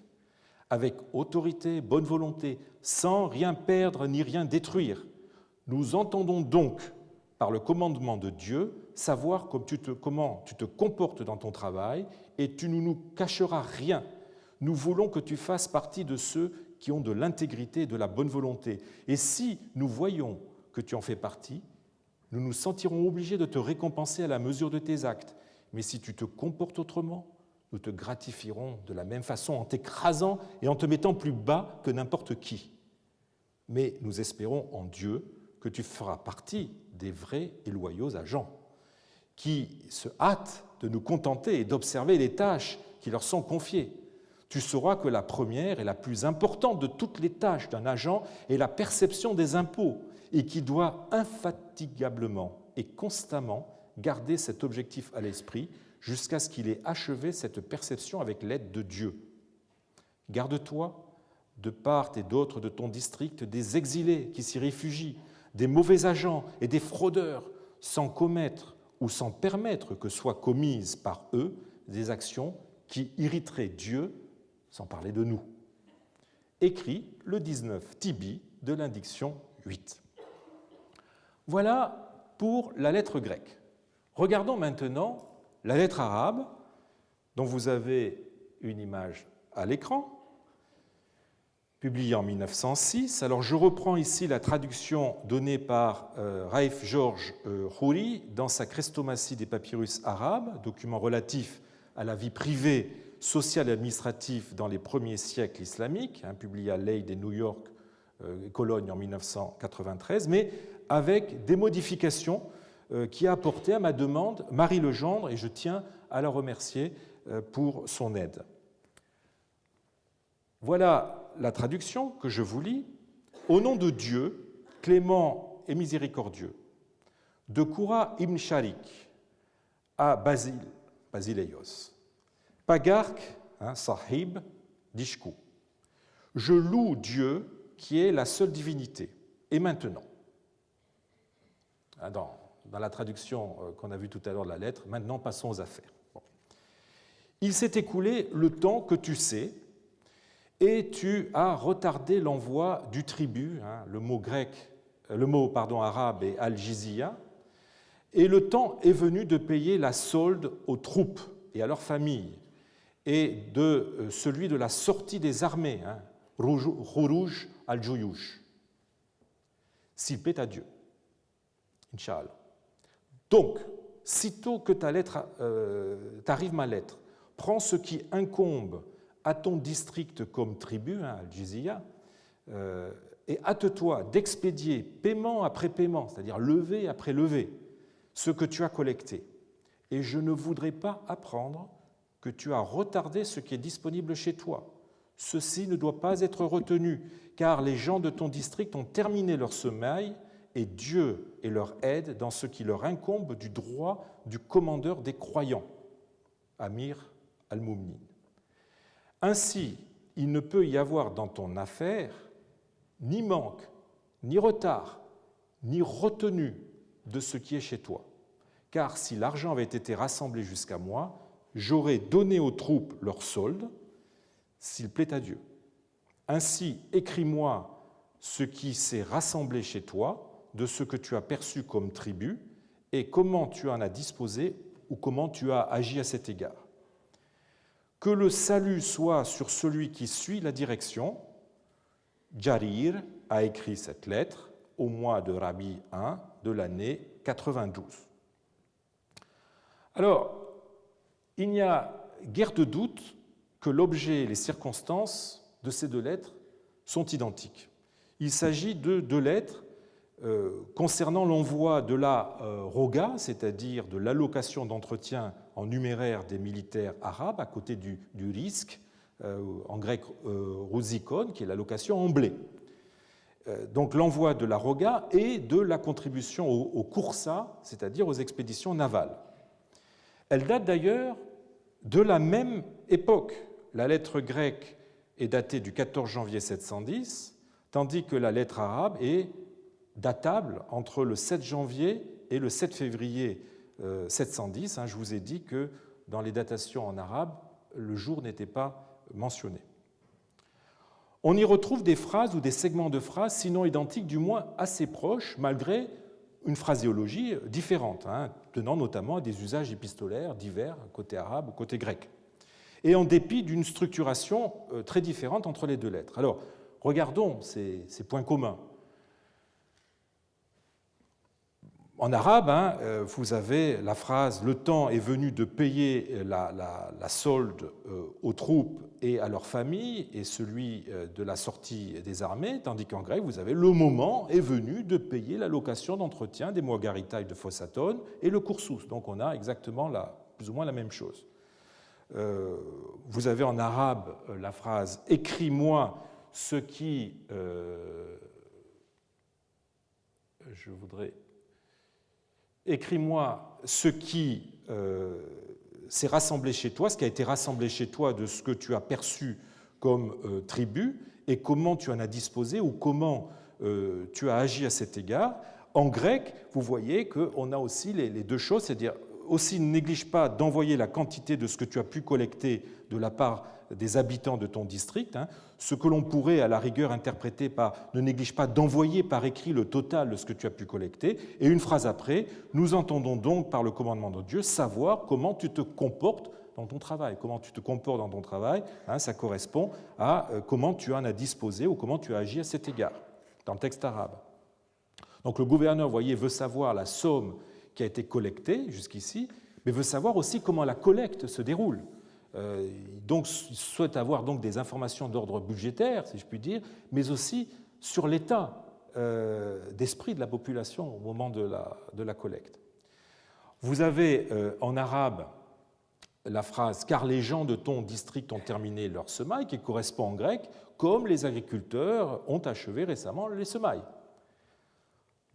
avec autorité, bonne volonté, sans rien perdre ni rien détruire. Nous entendons donc, par le commandement de Dieu, savoir comment tu te comportes dans ton travail, et tu ne nous cacheras rien. Nous voulons que tu fasses partie de ceux qui ont de l'intégrité et de la bonne volonté. Et si nous voyons que tu en fais partie, nous nous sentirons obligés de te récompenser à la mesure de tes actes. Mais si tu te comportes autrement, nous te gratifierons de la même façon en t'écrasant et en te mettant plus bas que n'importe qui. Mais nous espérons en Dieu que tu feras partie des vrais et loyaux agents, qui se hâtent de nous contenter et d'observer les tâches qui leur sont confiées. Tu sauras que la première et la plus importante de toutes les tâches d'un agent est la perception des impôts, et qui doit infatigablement et constamment garder cet objectif à l'esprit jusqu'à ce qu'il ait achevé cette perception avec l'aide de Dieu. Garde-toi, de part et d'autre de ton district, des exilés qui s'y réfugient, des mauvais agents et des fraudeurs, sans commettre ou sans permettre que soient commises par eux des actions qui irriteraient Dieu, sans parler de nous. Écrit le 19 Tibi de l'indiction 8. Voilà pour la lettre grecque. Regardons maintenant la lettre arabe, dont vous avez une image à l'écran, publiée en 1906. Alors je reprends ici la traduction donnée par Raif George Khouri dans sa Chrestomatie des papyrus arabes, document relatif à la vie privée, sociale et administrative dans les premiers siècles islamiques, publié à Leiden et New York, Cologne en 1993, mais avec des modifications qui a apporté à ma demande Marie Legendre, et je tiens à la remercier pour son aide. Voilà la traduction que je vous lis. Au nom de Dieu, clément et miséricordieux, de Koura ibn Sharik à Basileios, Pagark, Sahib, Dishku. Je loue Dieu qui est la seule divinité. Et maintenant, dans la traduction qu'on a vue tout à l'heure de la lettre, maintenant passons aux affaires. Bon. Il s'est écoulé le temps que tu sais, et tu as retardé l'envoi du tribut, le mot arabe est al-jizya, et le temps est venu de payer la solde aux troupes et à leurs familles, et de celui de la sortie des armées, Khuruj al-Juyush, s'il plaît à Dieu, Inch'Allah. Donc, sitôt que t'arrive ma lettre, prends ce qui incombe à ton district comme tribut, al-Jizya, et hâte-toi d'expédier paiement après paiement, c'est-à-dire levée après levée, ce que tu as collecté. Et je ne voudrais pas apprendre que tu as retardé ce qui est disponible chez toi. Ceci ne doit pas être retenu, car les gens de ton district ont terminé leur semaille et Dieu est leur aide dans ce qui leur incombe du droit du commandeur des croyants, Amir al-Moumnin. Ainsi, il ne peut y avoir dans ton affaire ni manque, ni retard, ni retenue de ce qui est chez toi. Car si l'argent avait été rassemblé jusqu'à moi, j'aurais donné aux troupes leur solde, s'il plaît à Dieu. Ainsi, écris-moi ce qui s'est rassemblé chez toi, de ce que tu as perçu comme tribut, et comment tu en as disposé ou comment tu as agi à cet égard. Que le salut soit sur celui qui suit la direction. Jarir a écrit cette lettre au mois de Rabi 1 de l'année 92. Alors, il n'y a guère de doute que l'objet et les circonstances de ces deux lettres sont identiques. Il s'agit de deux lettres concernant l'envoi de la roga, c'est-à-dire de l'allocation d'entretien en numéraire des militaires arabes, à côté du risque, en grec rouzikon, qui est l'allocation en blé. Donc l'envoi de la roga et de la contribution au kursa, c'est-à-dire aux expéditions navales. Elle date d'ailleurs de la même époque. La lettre grecque est datée du 14 janvier 710, tandis que la lettre arabe est datable entre le 7 janvier et le 7 février 710. Je vous ai dit que dans les datations en arabe, le jour n'était pas mentionné. On y retrouve des phrases ou des segments de phrases, sinon identiques, du moins assez proches, malgré une phraséologie différente, tenant notamment à des usages épistolaires divers, côté arabe ou côté grec, et en dépit d'une structuration très différente entre les deux lettres. Alors, regardons ces points communs. En arabe, vous avez la phrase « Le temps est venu de payer la solde aux troupes et à leurs familles et celui de la sortie des armées », tandis qu'en grec, vous avez « Le moment est venu de payer la location d'entretien des moigaritailles de Phocatone et le coursus ». Donc on a exactement plus ou moins la même chose. Vous avez en arabe la phrase « Écris-moi ce qui... je voudrais... Écris-moi ce qui s'est rassemblé chez toi, ce qui a été rassemblé chez toi de ce que tu as perçu comme tribut et comment tu en as disposé ou comment tu as agi à cet égard. En grec, vous voyez qu'on a aussi les deux choses, c'est-à-dire aussi ne néglige pas d'envoyer la quantité de ce que tu as pu collecter de la part des habitants de ton district, ce que l'on pourrait à la rigueur interpréter par ne néglige pas d'envoyer par écrit le total de ce que tu as pu collecter, et une phrase après, nous entendons donc par le commandement de Dieu savoir comment tu te comportes dans ton travail. Comment tu te comportes dans ton travail, ça correspond à comment tu en as disposé ou comment tu as agi à cet égard, dans le texte arabe. Donc le gouverneur, vous voyez, veut savoir la somme qui a été collectée jusqu'ici, mais veut savoir aussi comment la collecte se déroule. Donc, il souhaite avoir donc des informations d'ordre budgétaire, si je puis dire, mais aussi sur l'état d'esprit de la population au moment de la collecte. Vous avez en arabe la phrase « car les gens de ton district ont terminé leur semaille » qui correspond en grec « comme les agriculteurs ont achevé récemment les semailles ».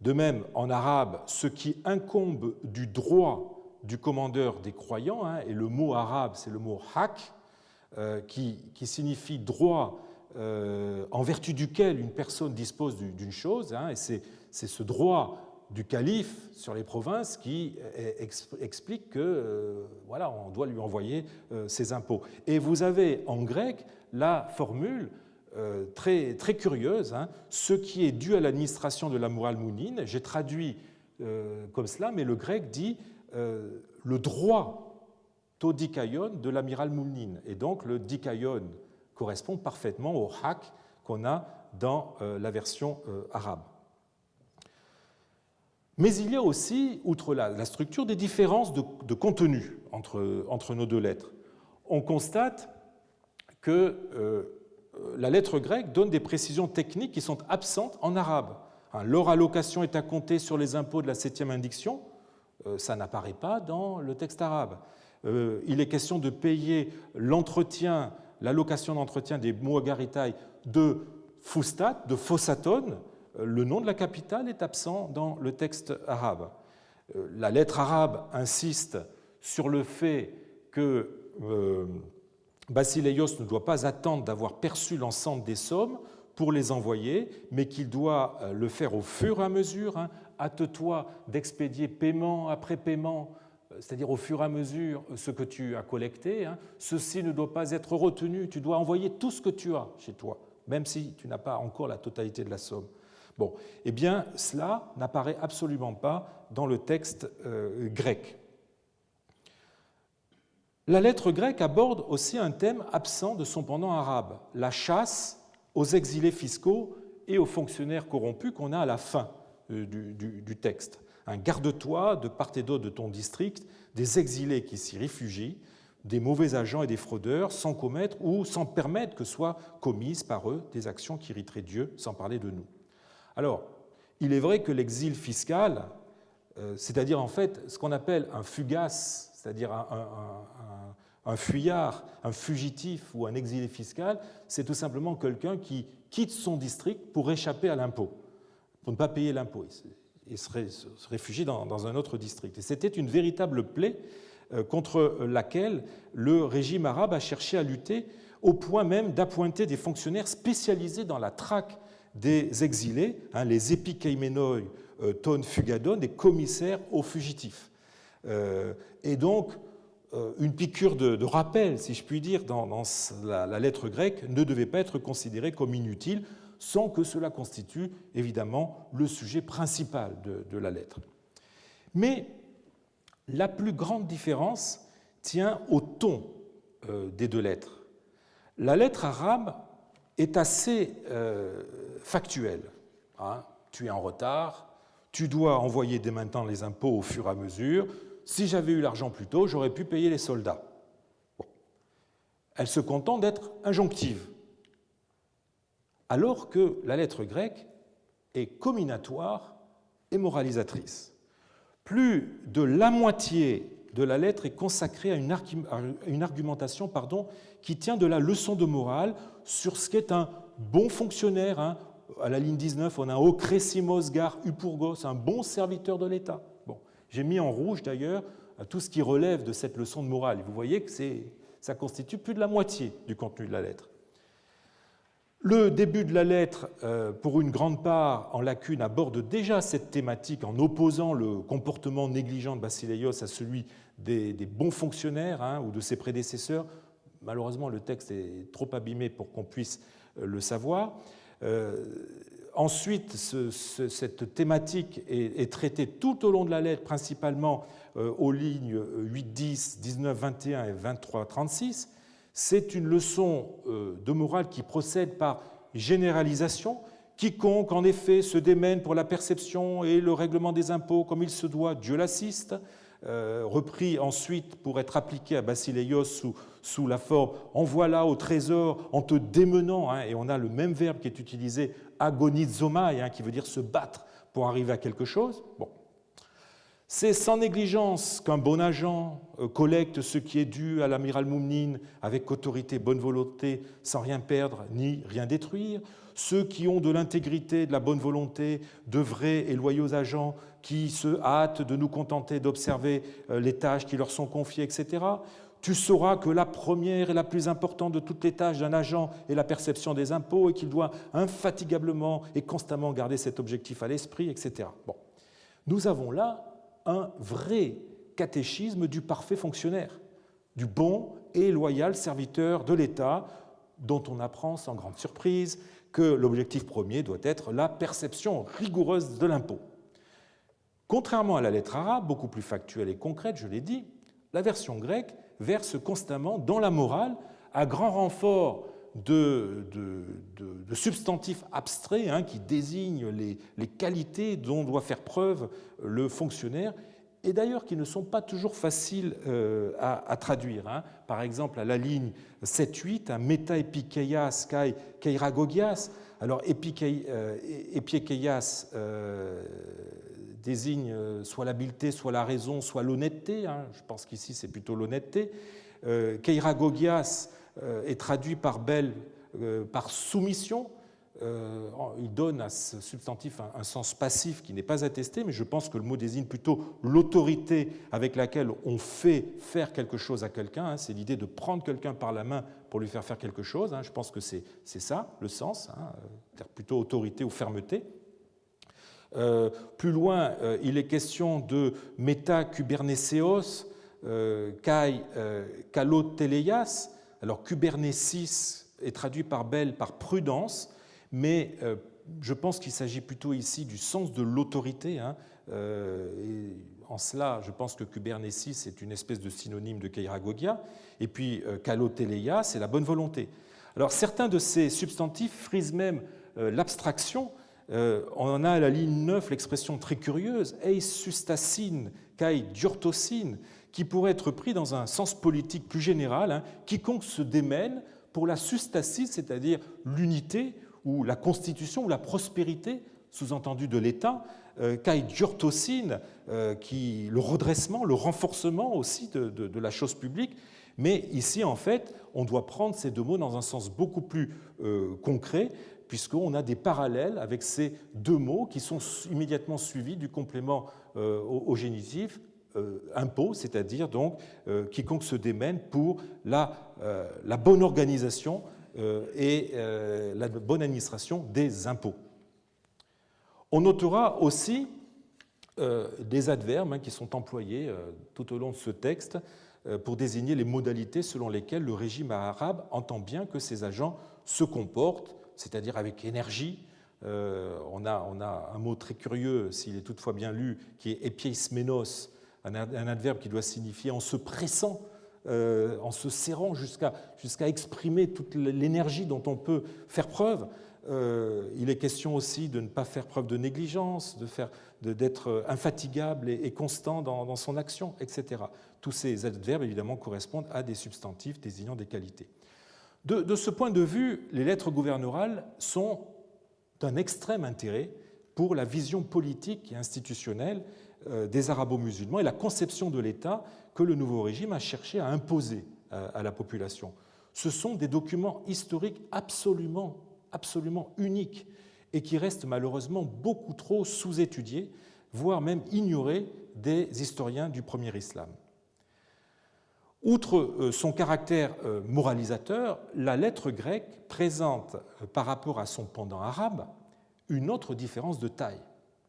De même, en arabe, ce qui incombe du droit du commandeur des croyants, et le mot arabe, c'est le mot « haq », qui signifie droit en vertu duquel une personne dispose d'une chose, et c'est ce droit du calife sur les provinces qui explique que voilà, on doit lui envoyer ses impôts. Et vous avez en grec la formule très, très curieuse, ce qui est dû à l'administration de l'Amir al-Mouminin. J'ai traduit comme cela, mais le grec dit le droit to dikaïon de l'Amir al-Mouminin. Et donc le dikaïon correspond parfaitement au haq qu'on a dans la version arabe. Mais il y a aussi, outre la structure, des différences de contenu entre nos deux lettres. On constate que la lettre grecque donne des précisions techniques qui sont absentes en arabe. Leur allocation est à compter sur les impôts de la 7e indiction, ça n'apparaît pas dans le texte arabe. Il est question de payer l'entretien, l'allocation d'entretien des moigaritailles de Fustat, de Phocatone. Le nom de la capitale est absent dans le texte arabe. La lettre arabe insiste sur le fait que Basileios ne doit pas attendre d'avoir perçu l'ensemble des sommes pour les envoyer, mais qu'il doit le faire au fur et à mesure. Hâte-toi d'expédier paiement après paiement, c'est-à-dire au fur et à mesure ce que tu as collecté. Ceci ne doit pas être retenu, tu dois envoyer tout ce que tu as chez toi, même si tu n'as pas encore la totalité de la somme. Bon, eh bien, cela n'apparaît absolument pas dans le texte grec. La lettre grecque aborde aussi un thème absent de son pendant arabe, la chasse aux exilés fiscaux et aux fonctionnaires corrompus qu'on a à la fin du texte. Garde-toi de part et d'autre de ton district des exilés qui s'y réfugient, des mauvais agents et des fraudeurs, sans commettre ou sans permettre que soient commises par eux des actions qui irriteraient Dieu, sans parler de nous. Alors, il est vrai que l'exil fiscal, c'est-à-dire en fait ce qu'on appelle un fugace, c'est-à-dire un fuyard, un fugitif ou un exilé fiscal, c'est tout simplement quelqu'un qui quitte son district pour échapper à l'impôt, pour ne pas payer l'impôt. Il se réfugie dans un autre district. Et c'était une véritable plaie contre laquelle le régime arabe a cherché à lutter au point même d'appointer des fonctionnaires spécialisés dans la traque des exilés, les epikeimenoi ton fugadon, des commissaires aux fugitifs. Et donc, une piqûre de rappel, si je puis dire, dans la lettre grecque ne devait pas être considérée comme inutile, sans que cela constitue évidemment le sujet principal de la lettre. Mais la plus grande différence tient au ton des deux lettres. La lettre arabe est assez factuelle. Tu es en retard, tu dois envoyer dès maintenant les impôts au fur et à mesure. Si j'avais eu l'argent plus tôt, j'aurais pu payer les soldats. Bon. Elle se contente d'être injonctive, alors que la lettre grecque est comminatoire et moralisatrice. Plus de la moitié de la lettre est consacrée à une argumentation qui tient de la leçon de morale sur ce qu'est un bon fonctionnaire. À la ligne 19, on a okrésimos gar upurgos, un bon serviteur de l'État. Bon. J'ai mis en rouge d'ailleurs tout ce qui relève de cette leçon de morale. Vous voyez que ça constitue plus de la moitié du contenu de la lettre. Le début de la lettre, pour une grande part en lacune, aborde déjà cette thématique en opposant le comportement négligent de Basileios à celui des bons fonctionnaires ou de ses prédécesseurs. Malheureusement, le texte est trop abîmé pour qu'on puisse le savoir. Ensuite, cette thématique est traitée tout au long de la lettre, principalement aux lignes 8-10, 19-21 et 23-36. C'est une leçon de morale qui procède par généralisation. Quiconque, en effet, se démène pour la perception et le règlement des impôts comme il se doit, Dieu l'assiste. Repris ensuite pour être appliqué à Basileios sous la forme « envoie-la au trésor en te démenant », et on a le même verbe qui est utilisé « agonizomai », qui veut dire se battre pour arriver à quelque chose. Bon. C'est sans négligence qu'un bon agent collecte ce qui est dû à l'amiral Moumnine avec autorité et bonne volonté, sans rien perdre ni rien détruire. Ceux qui ont de l'intégrité, de la bonne volonté, de vrais et loyaux agents qui se hâtent de nous contenter d'observer les tâches qui leur sont confiées, etc. Tu sauras que la première et la plus importante de toutes les tâches d'un agent est la perception des impôts et qu'il doit infatigablement et constamment garder cet objectif à l'esprit, etc. Bon. Nous avons là un vrai catéchisme du parfait fonctionnaire, du bon et loyal serviteur de l'État, dont on apprend sans grande surprise que l'objectif premier doit être la perception rigoureuse de l'impôt. Contrairement à la lettre arabe, beaucoup plus factuelle et concrète, je l'ai dit, la version grecque verse constamment dans la morale, à grand renfort de substantifs abstraits qui désignent les qualités dont doit faire preuve le fonctionnaire, et d'ailleurs qui ne sont pas toujours faciles à traduire. Par exemple, à la ligne 7-8, méta epikeias kai keiragogias. Alors, epiekeias désigne soit l'habileté, soit la raison, soit l'honnêteté. Je pense qu'ici, c'est plutôt l'honnêteté. Keiragogias est traduit par belle par soumission. Il donne à ce substantif un sens passif qui n'est pas attesté, mais je pense que le mot désigne plutôt l'autorité avec laquelle on fait faire quelque chose à quelqu'un. C'est l'idée de prendre quelqu'un par la main pour lui faire quelque chose. Je pense que c'est ça le sens, plutôt autorité ou fermeté. Plus loin, il est question de méta-kubernéseos kai kaloteleias. Alors, kubernésis est traduit par belle, par prudence, mais je pense qu'il s'agit plutôt ici du sens de l'autorité. Et en cela, je pense que kubernésis est une espèce de synonyme de keiragogia. Et puis, kaloteleia, c'est la bonne volonté. Alors, certains de ces substantifs frisent même l'abstraction. On en a à la ligne 9 l'expression très curieuse, eis sustasin kai diortosin, qui pourrait être pris dans un sens politique plus général, quiconque se démène pour la sustasis, c'est-à-dire l'unité ou la constitution ou la prospérité, sous-entendu de l'État, kai diortosin, le redressement, le renforcement aussi de la chose publique. Mais ici, en fait, on doit prendre ces deux mots dans un sens beaucoup plus concret, puisqu'on a des parallèles avec ces deux mots qui sont immédiatement suivis du complément au génitif, impôt, c'est-à-dire donc quiconque se démène pour la bonne organisation et la bonne administration des impôts. On notera aussi des adverbes qui sont employés tout au long de ce texte. pour désigner les modalités selon lesquelles le régime arabe entend bien que ses agents se comportent, c'est-à-dire avec énergie. On a un mot très curieux, s'il est toutefois bien lu, qui est epiesmenos, un adverbe qui doit signifier en se pressant, en se serrant jusqu'à exprimer toute l'énergie dont on peut faire preuve. Il est question aussi de ne pas faire preuve de négligence, d'être infatigable et constant dans son action, etc. Tous ces adverbes, évidemment, correspondent à des substantifs désignant des qualités. De ce point de vue, les lettres gouverneurales sont d'un extrême intérêt pour la vision politique et institutionnelle des arabo-musulmans et la conception de l'État que le nouveau régime a cherché à imposer à la population. Ce sont des documents historiques absolument uniques et qui restent malheureusement beaucoup trop sous-étudiés, voire même ignorés des historiens du premier islam. Outre son caractère moralisateur, la lettre grecque présente, par rapport à son pendant arabe, une autre différence de taille.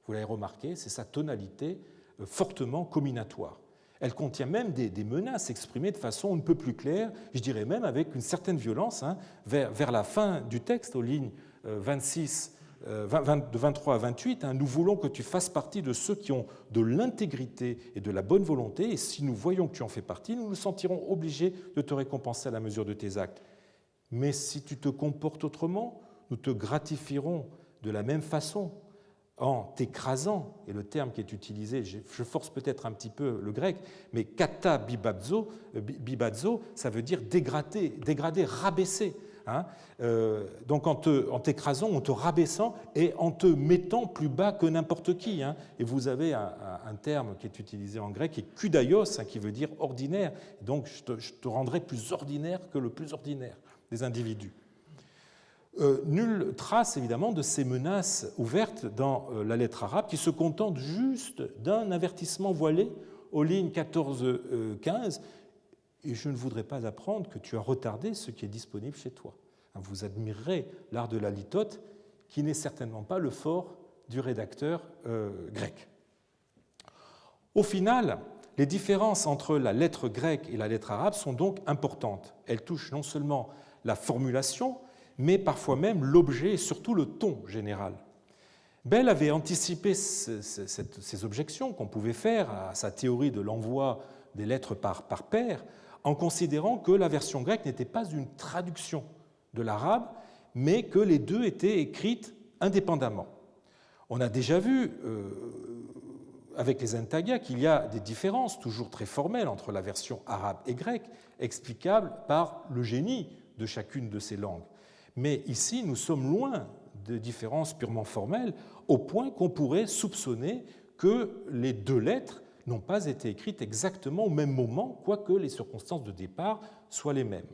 Vous l'avez remarqué, c'est sa tonalité fortement comminatoire. Elle contient même des menaces exprimées de façon on ne peut plus claire, je dirais même avec une certaine violence. Vers la fin du texte, aux lignes 23 à 28, nous voulons que tu fasses partie de ceux qui ont de l'intégrité et de la bonne volonté, et si nous voyons que tu en fais partie, nous nous sentirons obligés de te récompenser à la mesure de tes actes. Mais si tu te comportes autrement, nous te gratifierons de la même façon, en t'écrasant, et le terme qui est utilisé, je force peut-être un petit peu le grec, mais kata bibazo, ça veut dire dégrader, rabaisser. Donc en t'écrasant, en te rabaissant et en te mettant plus bas que n'importe qui. Et vous avez un terme qui est utilisé en grec, qui est kudaios, qui veut dire ordinaire. Donc je te rendrai plus ordinaire que le plus ordinaire des individus. Nulle trace, évidemment, de ces menaces ouvertes dans la lettre arabe, qui se contente juste d'un avertissement voilé aux lignes 14-15. Et je ne voudrais pas apprendre que tu as retardé ce qui est disponible chez toi. Vous admirerez l'art de la litote, qui n'est certainement pas le fort du rédacteur grec. Au final, les différences entre la lettre grecque et la lettre arabe sont donc importantes. Elles touchent non seulement la formulation, mais parfois même l'objet et surtout le ton général. Bell avait anticipé ces objections qu'on pouvait faire à sa théorie de l'envoi des lettres par paire, en considérant que la version grecque n'était pas une traduction de l'arabe, mais que les deux étaient écrites indépendamment. On a déjà vu avec les intagas qu'il y a des différences toujours très formelles entre la version arabe et grecque, explicables par le génie de chacune de ces langues. Mais ici, nous sommes loin de différences purement formelles, au point qu'on pourrait soupçonner que les deux lettres n'ont pas été écrites exactement au même moment, quoique les circonstances de départ soient les mêmes.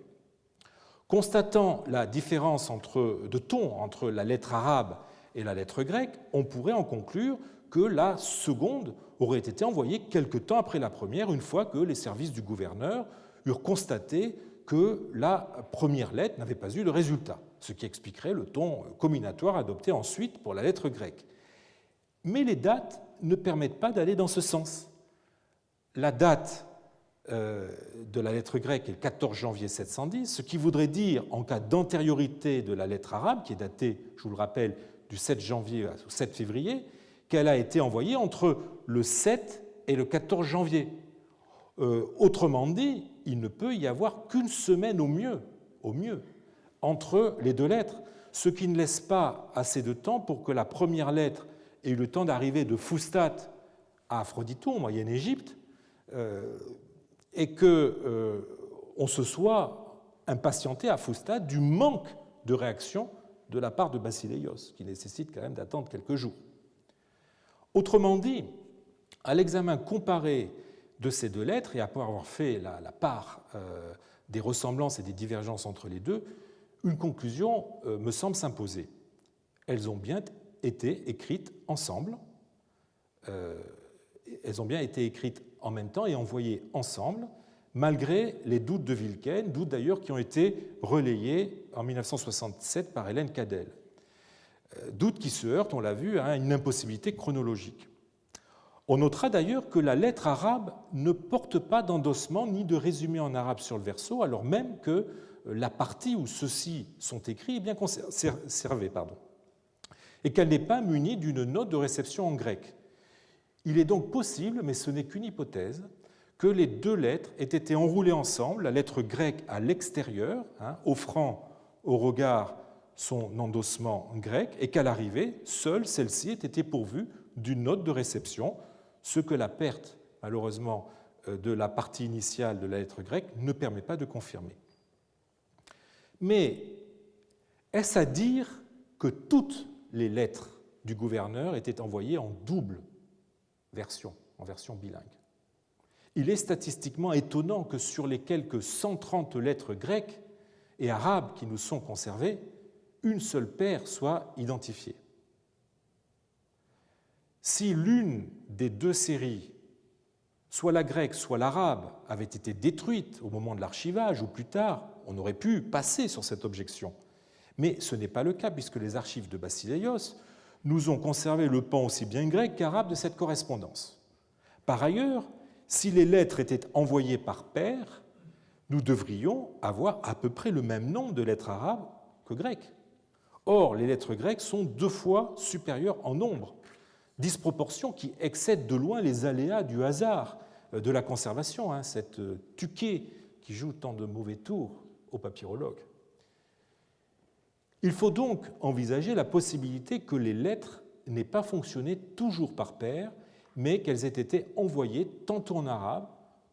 Constatant la différence de ton entre la lettre arabe et la lettre grecque, on pourrait en conclure que la seconde aurait été envoyée quelque temps après la première, une fois que les services du gouverneur eurent constaté que la première lettre n'avait pas eu de résultat, ce qui expliquerait le ton comminatoire adopté ensuite pour la lettre grecque. Mais les dates ne permettent pas d'aller dans ce sens. La date de la lettre grecque est le 14 janvier 710, ce qui voudrait dire, en cas d'antériorité de la lettre arabe, qui est datée, je vous le rappelle, du 7 janvier au 7 février, qu'elle a été envoyée entre le 7 et le 14 janvier. Autrement dit, il ne peut y avoir qu'une semaine au mieux, entre les deux lettres, ce qui ne laisse pas assez de temps pour que la première lettre ait eu le temps d'arriver de Fustat à Aphroditone, en Moyenne-Égypte, et qu'on se soit impatienté à Fustat du manque de réaction de la part de Basileios, qui nécessite quand même d'attendre quelques jours. Autrement dit, à l'examen comparé de ces deux lettres, et après avoir fait la part des ressemblances et des divergences entre les deux, une conclusion me semble s'imposer. Elles ont bien été écrites ensemble, elles ont bien été écrites en même temps et envoyées ensemble, malgré les doutes de Wilken, doutes d'ailleurs qui ont été relayés en 1967 par Hélène Cadel. Doutes qui se heurtent, on l'a vu, à une impossibilité chronologique. On notera d'ailleurs que la lettre arabe ne porte pas d'endossement ni de résumé en arabe sur le verso, alors même que la partie où ceux-ci sont écrits est bien conservée, et qu'elle n'est pas munie d'une note de réception en grec. Il est donc possible, mais ce n'est qu'une hypothèse, que les deux lettres aient été enroulées ensemble, la lettre grecque à l'extérieur, offrant au regard son endossement grec, et qu'à l'arrivée, seule celle-ci ait été pourvue d'une note de réception, ce que la perte, malheureusement, de la partie initiale de la lettre grecque ne permet pas de confirmer. Mais est-ce à dire que toutes les lettres du gouverneur étaient envoyées en double version, en version bilingue? Il est statistiquement étonnant que sur les quelques 130 lettres grecques et arabes qui nous sont conservées, une seule paire soit identifiée. Si l'une des deux séries, soit la grecque, soit l'arabe, avait été détruite au moment de l'archivage ou plus tard, on aurait pu passer sur cette objection. Mais ce n'est pas le cas, puisque les archives de Basileios nous ont conservé le pan aussi bien grec qu'arabe de cette correspondance. Par ailleurs, si les lettres étaient envoyées par paire, nous devrions avoir à peu près le même nombre de lettres arabes que grecques. Or, les lettres grecques sont 2 fois supérieures en nombre, disproportion qui excède de loin les aléas du hasard de la conservation, cette tuquée qui joue tant de mauvais tours aux papyrologues. Il faut donc envisager la possibilité que les lettres n'aient pas fonctionné toujours par paire, mais qu'elles aient été envoyées tantôt en arabe,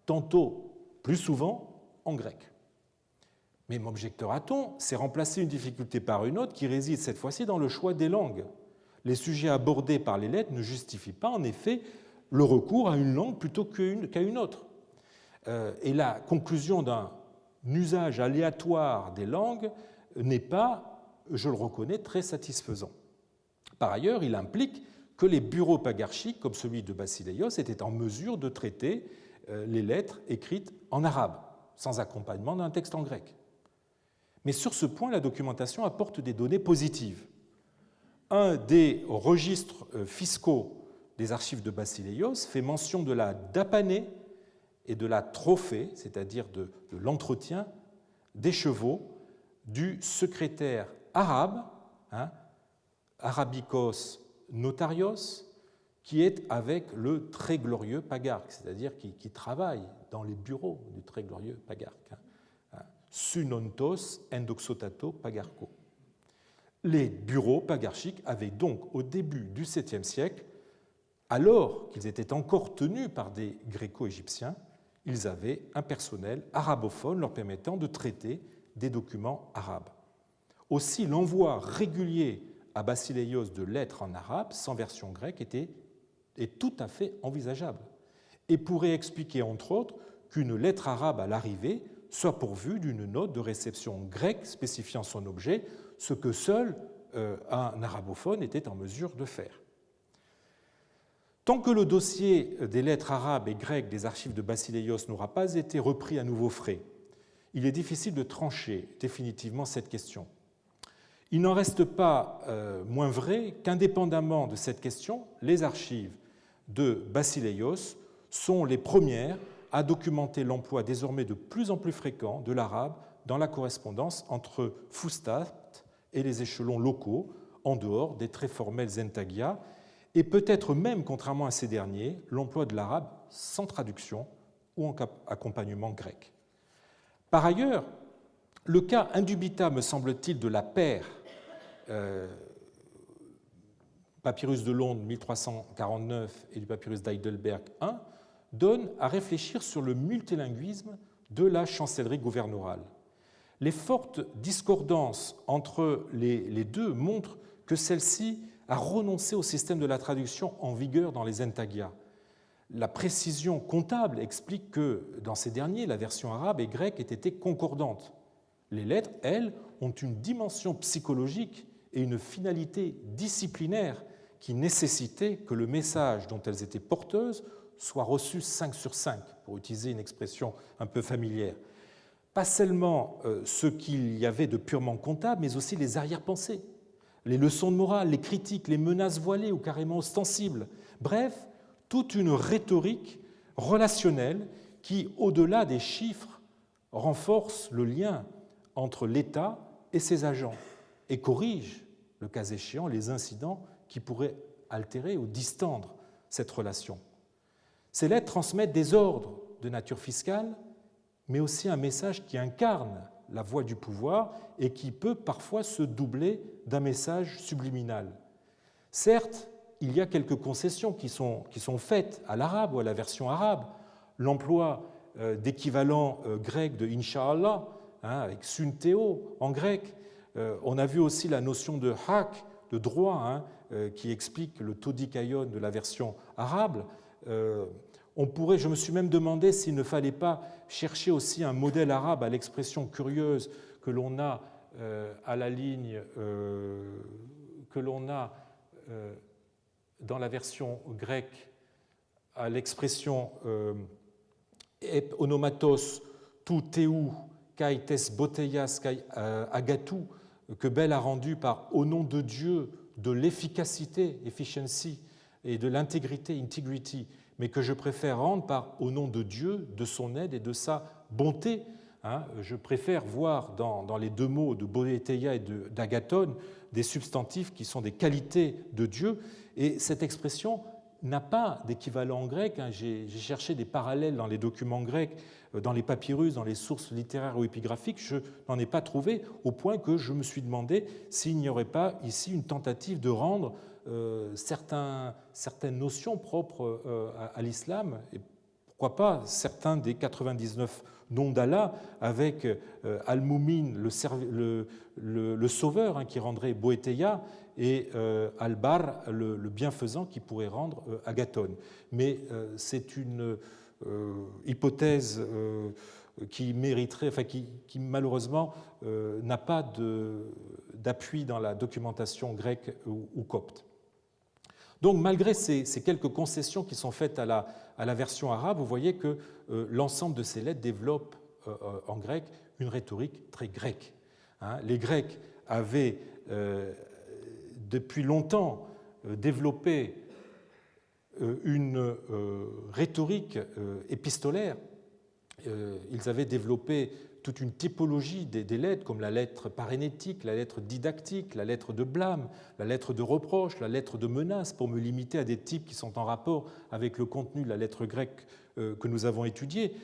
tantôt, plus souvent, en grec. Mais m'objectera-t-on, c'est remplacer une difficulté par une autre qui réside cette fois-ci dans le choix des langues. Les sujets abordés par les lettres ne justifient pas, en effet, le recours à une langue plutôt qu'à une autre. Et la conclusion d'un usage aléatoire des langues n'est pas, je le reconnais, très satisfaisant. Par ailleurs, il implique que les bureaux pagarchiques, comme celui de Basileios, étaient en mesure de traiter les lettres écrites en arabe, sans accompagnement d'un texte en grec. Mais sur ce point, la documentation apporte des données positives. Un des registres fiscaux des archives de Basileios fait mention de la dapanée et de la trophée, c'est-à-dire de l'entretien des chevaux du secrétaire arabe, Arabikos Notarios, qui est avec le très glorieux pagarque, c'est-à-dire qui travaille dans les bureaux du très glorieux pagarque. Sunontos endoxotato pagarco. Les bureaux pagarchiques avaient donc, au début du 7e siècle, alors qu'ils étaient encore tenus par des gréco-égyptiens, ils avaient un personnel arabophone leur permettant de traiter des documents arabes. Aussi, l'envoi régulier à Basileios de lettres en arabe, sans version grecque, est tout à fait envisageable et pourrait expliquer, entre autres, qu'une lettre arabe à l'arrivée soit pourvue d'une note de réception grecque spécifiant son objet, ce que seul un arabophone était en mesure de faire. Tant que le dossier des lettres arabes et grecques des archives de Basileios n'aura pas été repris à nouveau frais, il est difficile de trancher définitivement cette question. Il n'en reste pas moins vrai qu'indépendamment de cette question, les archives de Basileios sont les premières à documenter l'emploi désormais de plus en plus fréquent de l'arabe dans la correspondance entre Fustat et les échelons locaux, en dehors des très formels zentagia, et peut-être même, contrairement à ces derniers, l'emploi de l'arabe sans traduction ou en accompagnement grec. Par ailleurs, le cas indubitable, me semble-t-il, de la paire Papyrus de Londres 1349 et du Papyrus d'Heidelberg I donne à réfléchir sur le multilinguisme de la chancellerie gouverneurale. Les fortes discordances entre les deux montrent que celle-ci a renoncé au système de la traduction en vigueur dans les entagia. La précision comptable explique que, dans ces derniers, la version arabe et grecque aient été concordantes. Les lettres, elles, ont une dimension psychologique et une finalité disciplinaire qui nécessitaient que le message dont elles étaient porteuses soit reçu 5 sur 5, pour utiliser une expression un peu familière. Pas seulement ce qu'il y avait de purement comptable, mais aussi les arrière-pensées, les leçons de morale, les critiques, les menaces voilées ou carrément ostensibles. Bref, toute une rhétorique relationnelle qui, au-delà des chiffres, renforce le lien entre l'État et ses agents et corrige, le cas échéant, les incidents qui pourraient altérer ou distendre cette relation. Ces lettres transmettent des ordres de nature fiscale, mais aussi un message qui incarne la voie du pouvoir et qui peut parfois se doubler d'un message subliminal. Certes, il y a quelques concessions qui sont faites à l'arabe ou à la version arabe. L'emploi d'équivalent grec de Inch'Allah, avec Sunteo en grec. On a vu aussi la notion de haq, de droit, qui explique le todikaion de la version arabe. Je me suis même demandé s'il ne fallait pas chercher aussi un modèle arabe à l'expression curieuse que l'on a à la ligne, que l'on a dans la version grecque à l'expression onomatos tu teu kai tes boteias kai agatou, que Bell a rendu par au nom de Dieu, de l'efficacité, efficiency, et de l'intégrité, integrity, mais que je préfère rendre par au nom de Dieu, de son aide et de sa bonté. Je préfère voir dans les deux mots de Boétheia et d'Agathon des substantifs qui sont des qualités de Dieu, et cette expression n'a pas d'équivalent en grec. J'ai cherché des parallèles dans les documents grecs, dans les papyrus, dans les sources littéraires ou épigraphiques. Je n'en ai pas trouvé, au point que je me suis demandé s'il n'y aurait pas ici une tentative de rendre certaines notions propres à l'islam, et pourquoi pas certains des 99 noms d'Allah, avec Al-Moumin, le sauveur, qui rendrait Boétheia, et Al-Bar, le bienfaisant, qui pourrait rendre Agathon. Mais c'est une hypothèse qui mériterait, qui malheureusement n'a pas d'appui dans la documentation grecque ou copte. Donc, malgré ces quelques concessions qui sont faites à la version arabe, vous voyez que l'ensemble de ces lettres développe en grec une rhétorique très grecque. Les Grecs avaient depuis longtemps développé une rhétorique épistolaire. Ils avaient développé toute une typologie des lettres, comme la lettre parénétique, la lettre didactique, la lettre de blâme, la lettre de reproche, la lettre de menace, pour me limiter à des types qui sont en rapport avec le contenu de la lettre grecque que nous avons étudiée.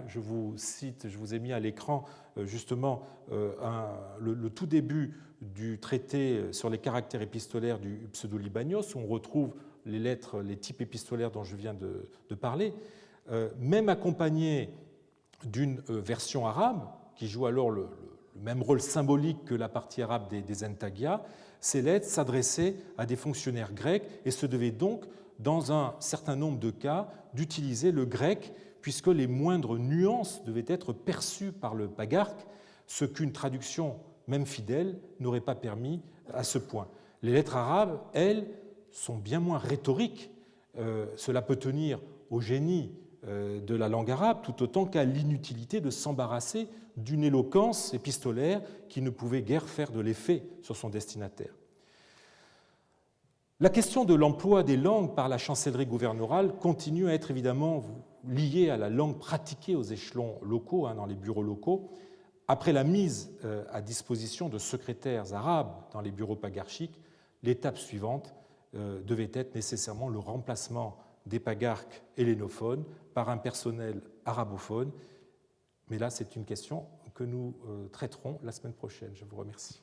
Je vous cite, je vous ai mis à l'écran justement le tout début du traité sur les caractères épistolaires du Pseudo-Libanios, où on retrouve les lettres, les types épistolaires dont je viens de parler, même accompagnés d'une version arabe, qui joue alors le même rôle symbolique que la partie arabe des Entagia. Ces lettres s'adressaient à des fonctionnaires grecs et se devaient donc, dans un certain nombre de cas, d'utiliser le grec, puisque les moindres nuances devaient être perçues par le pagarque, ce qu'une traduction, même fidèle, n'aurait pas permis à ce point. Les lettres arabes, elles, sont bien moins rhétoriques. Cela peut tenir au génie de la langue arabe, tout autant qu'à l'inutilité de s'embarrasser d'une éloquence épistolaire qui ne pouvait guère faire de l'effet sur son destinataire. La question de l'emploi des langues par la chancellerie gouverneurale continue à être évidemment liée à la langue pratiquée aux échelons locaux, dans les bureaux locaux. Après la mise à disposition de secrétaires arabes dans les bureaux pagarchiques, l'étape suivante devait être nécessairement le remplacement des pagarques hellénophones par un personnel arabophone. Mais là, c'est une question que nous traiterons la semaine prochaine. Je vous remercie.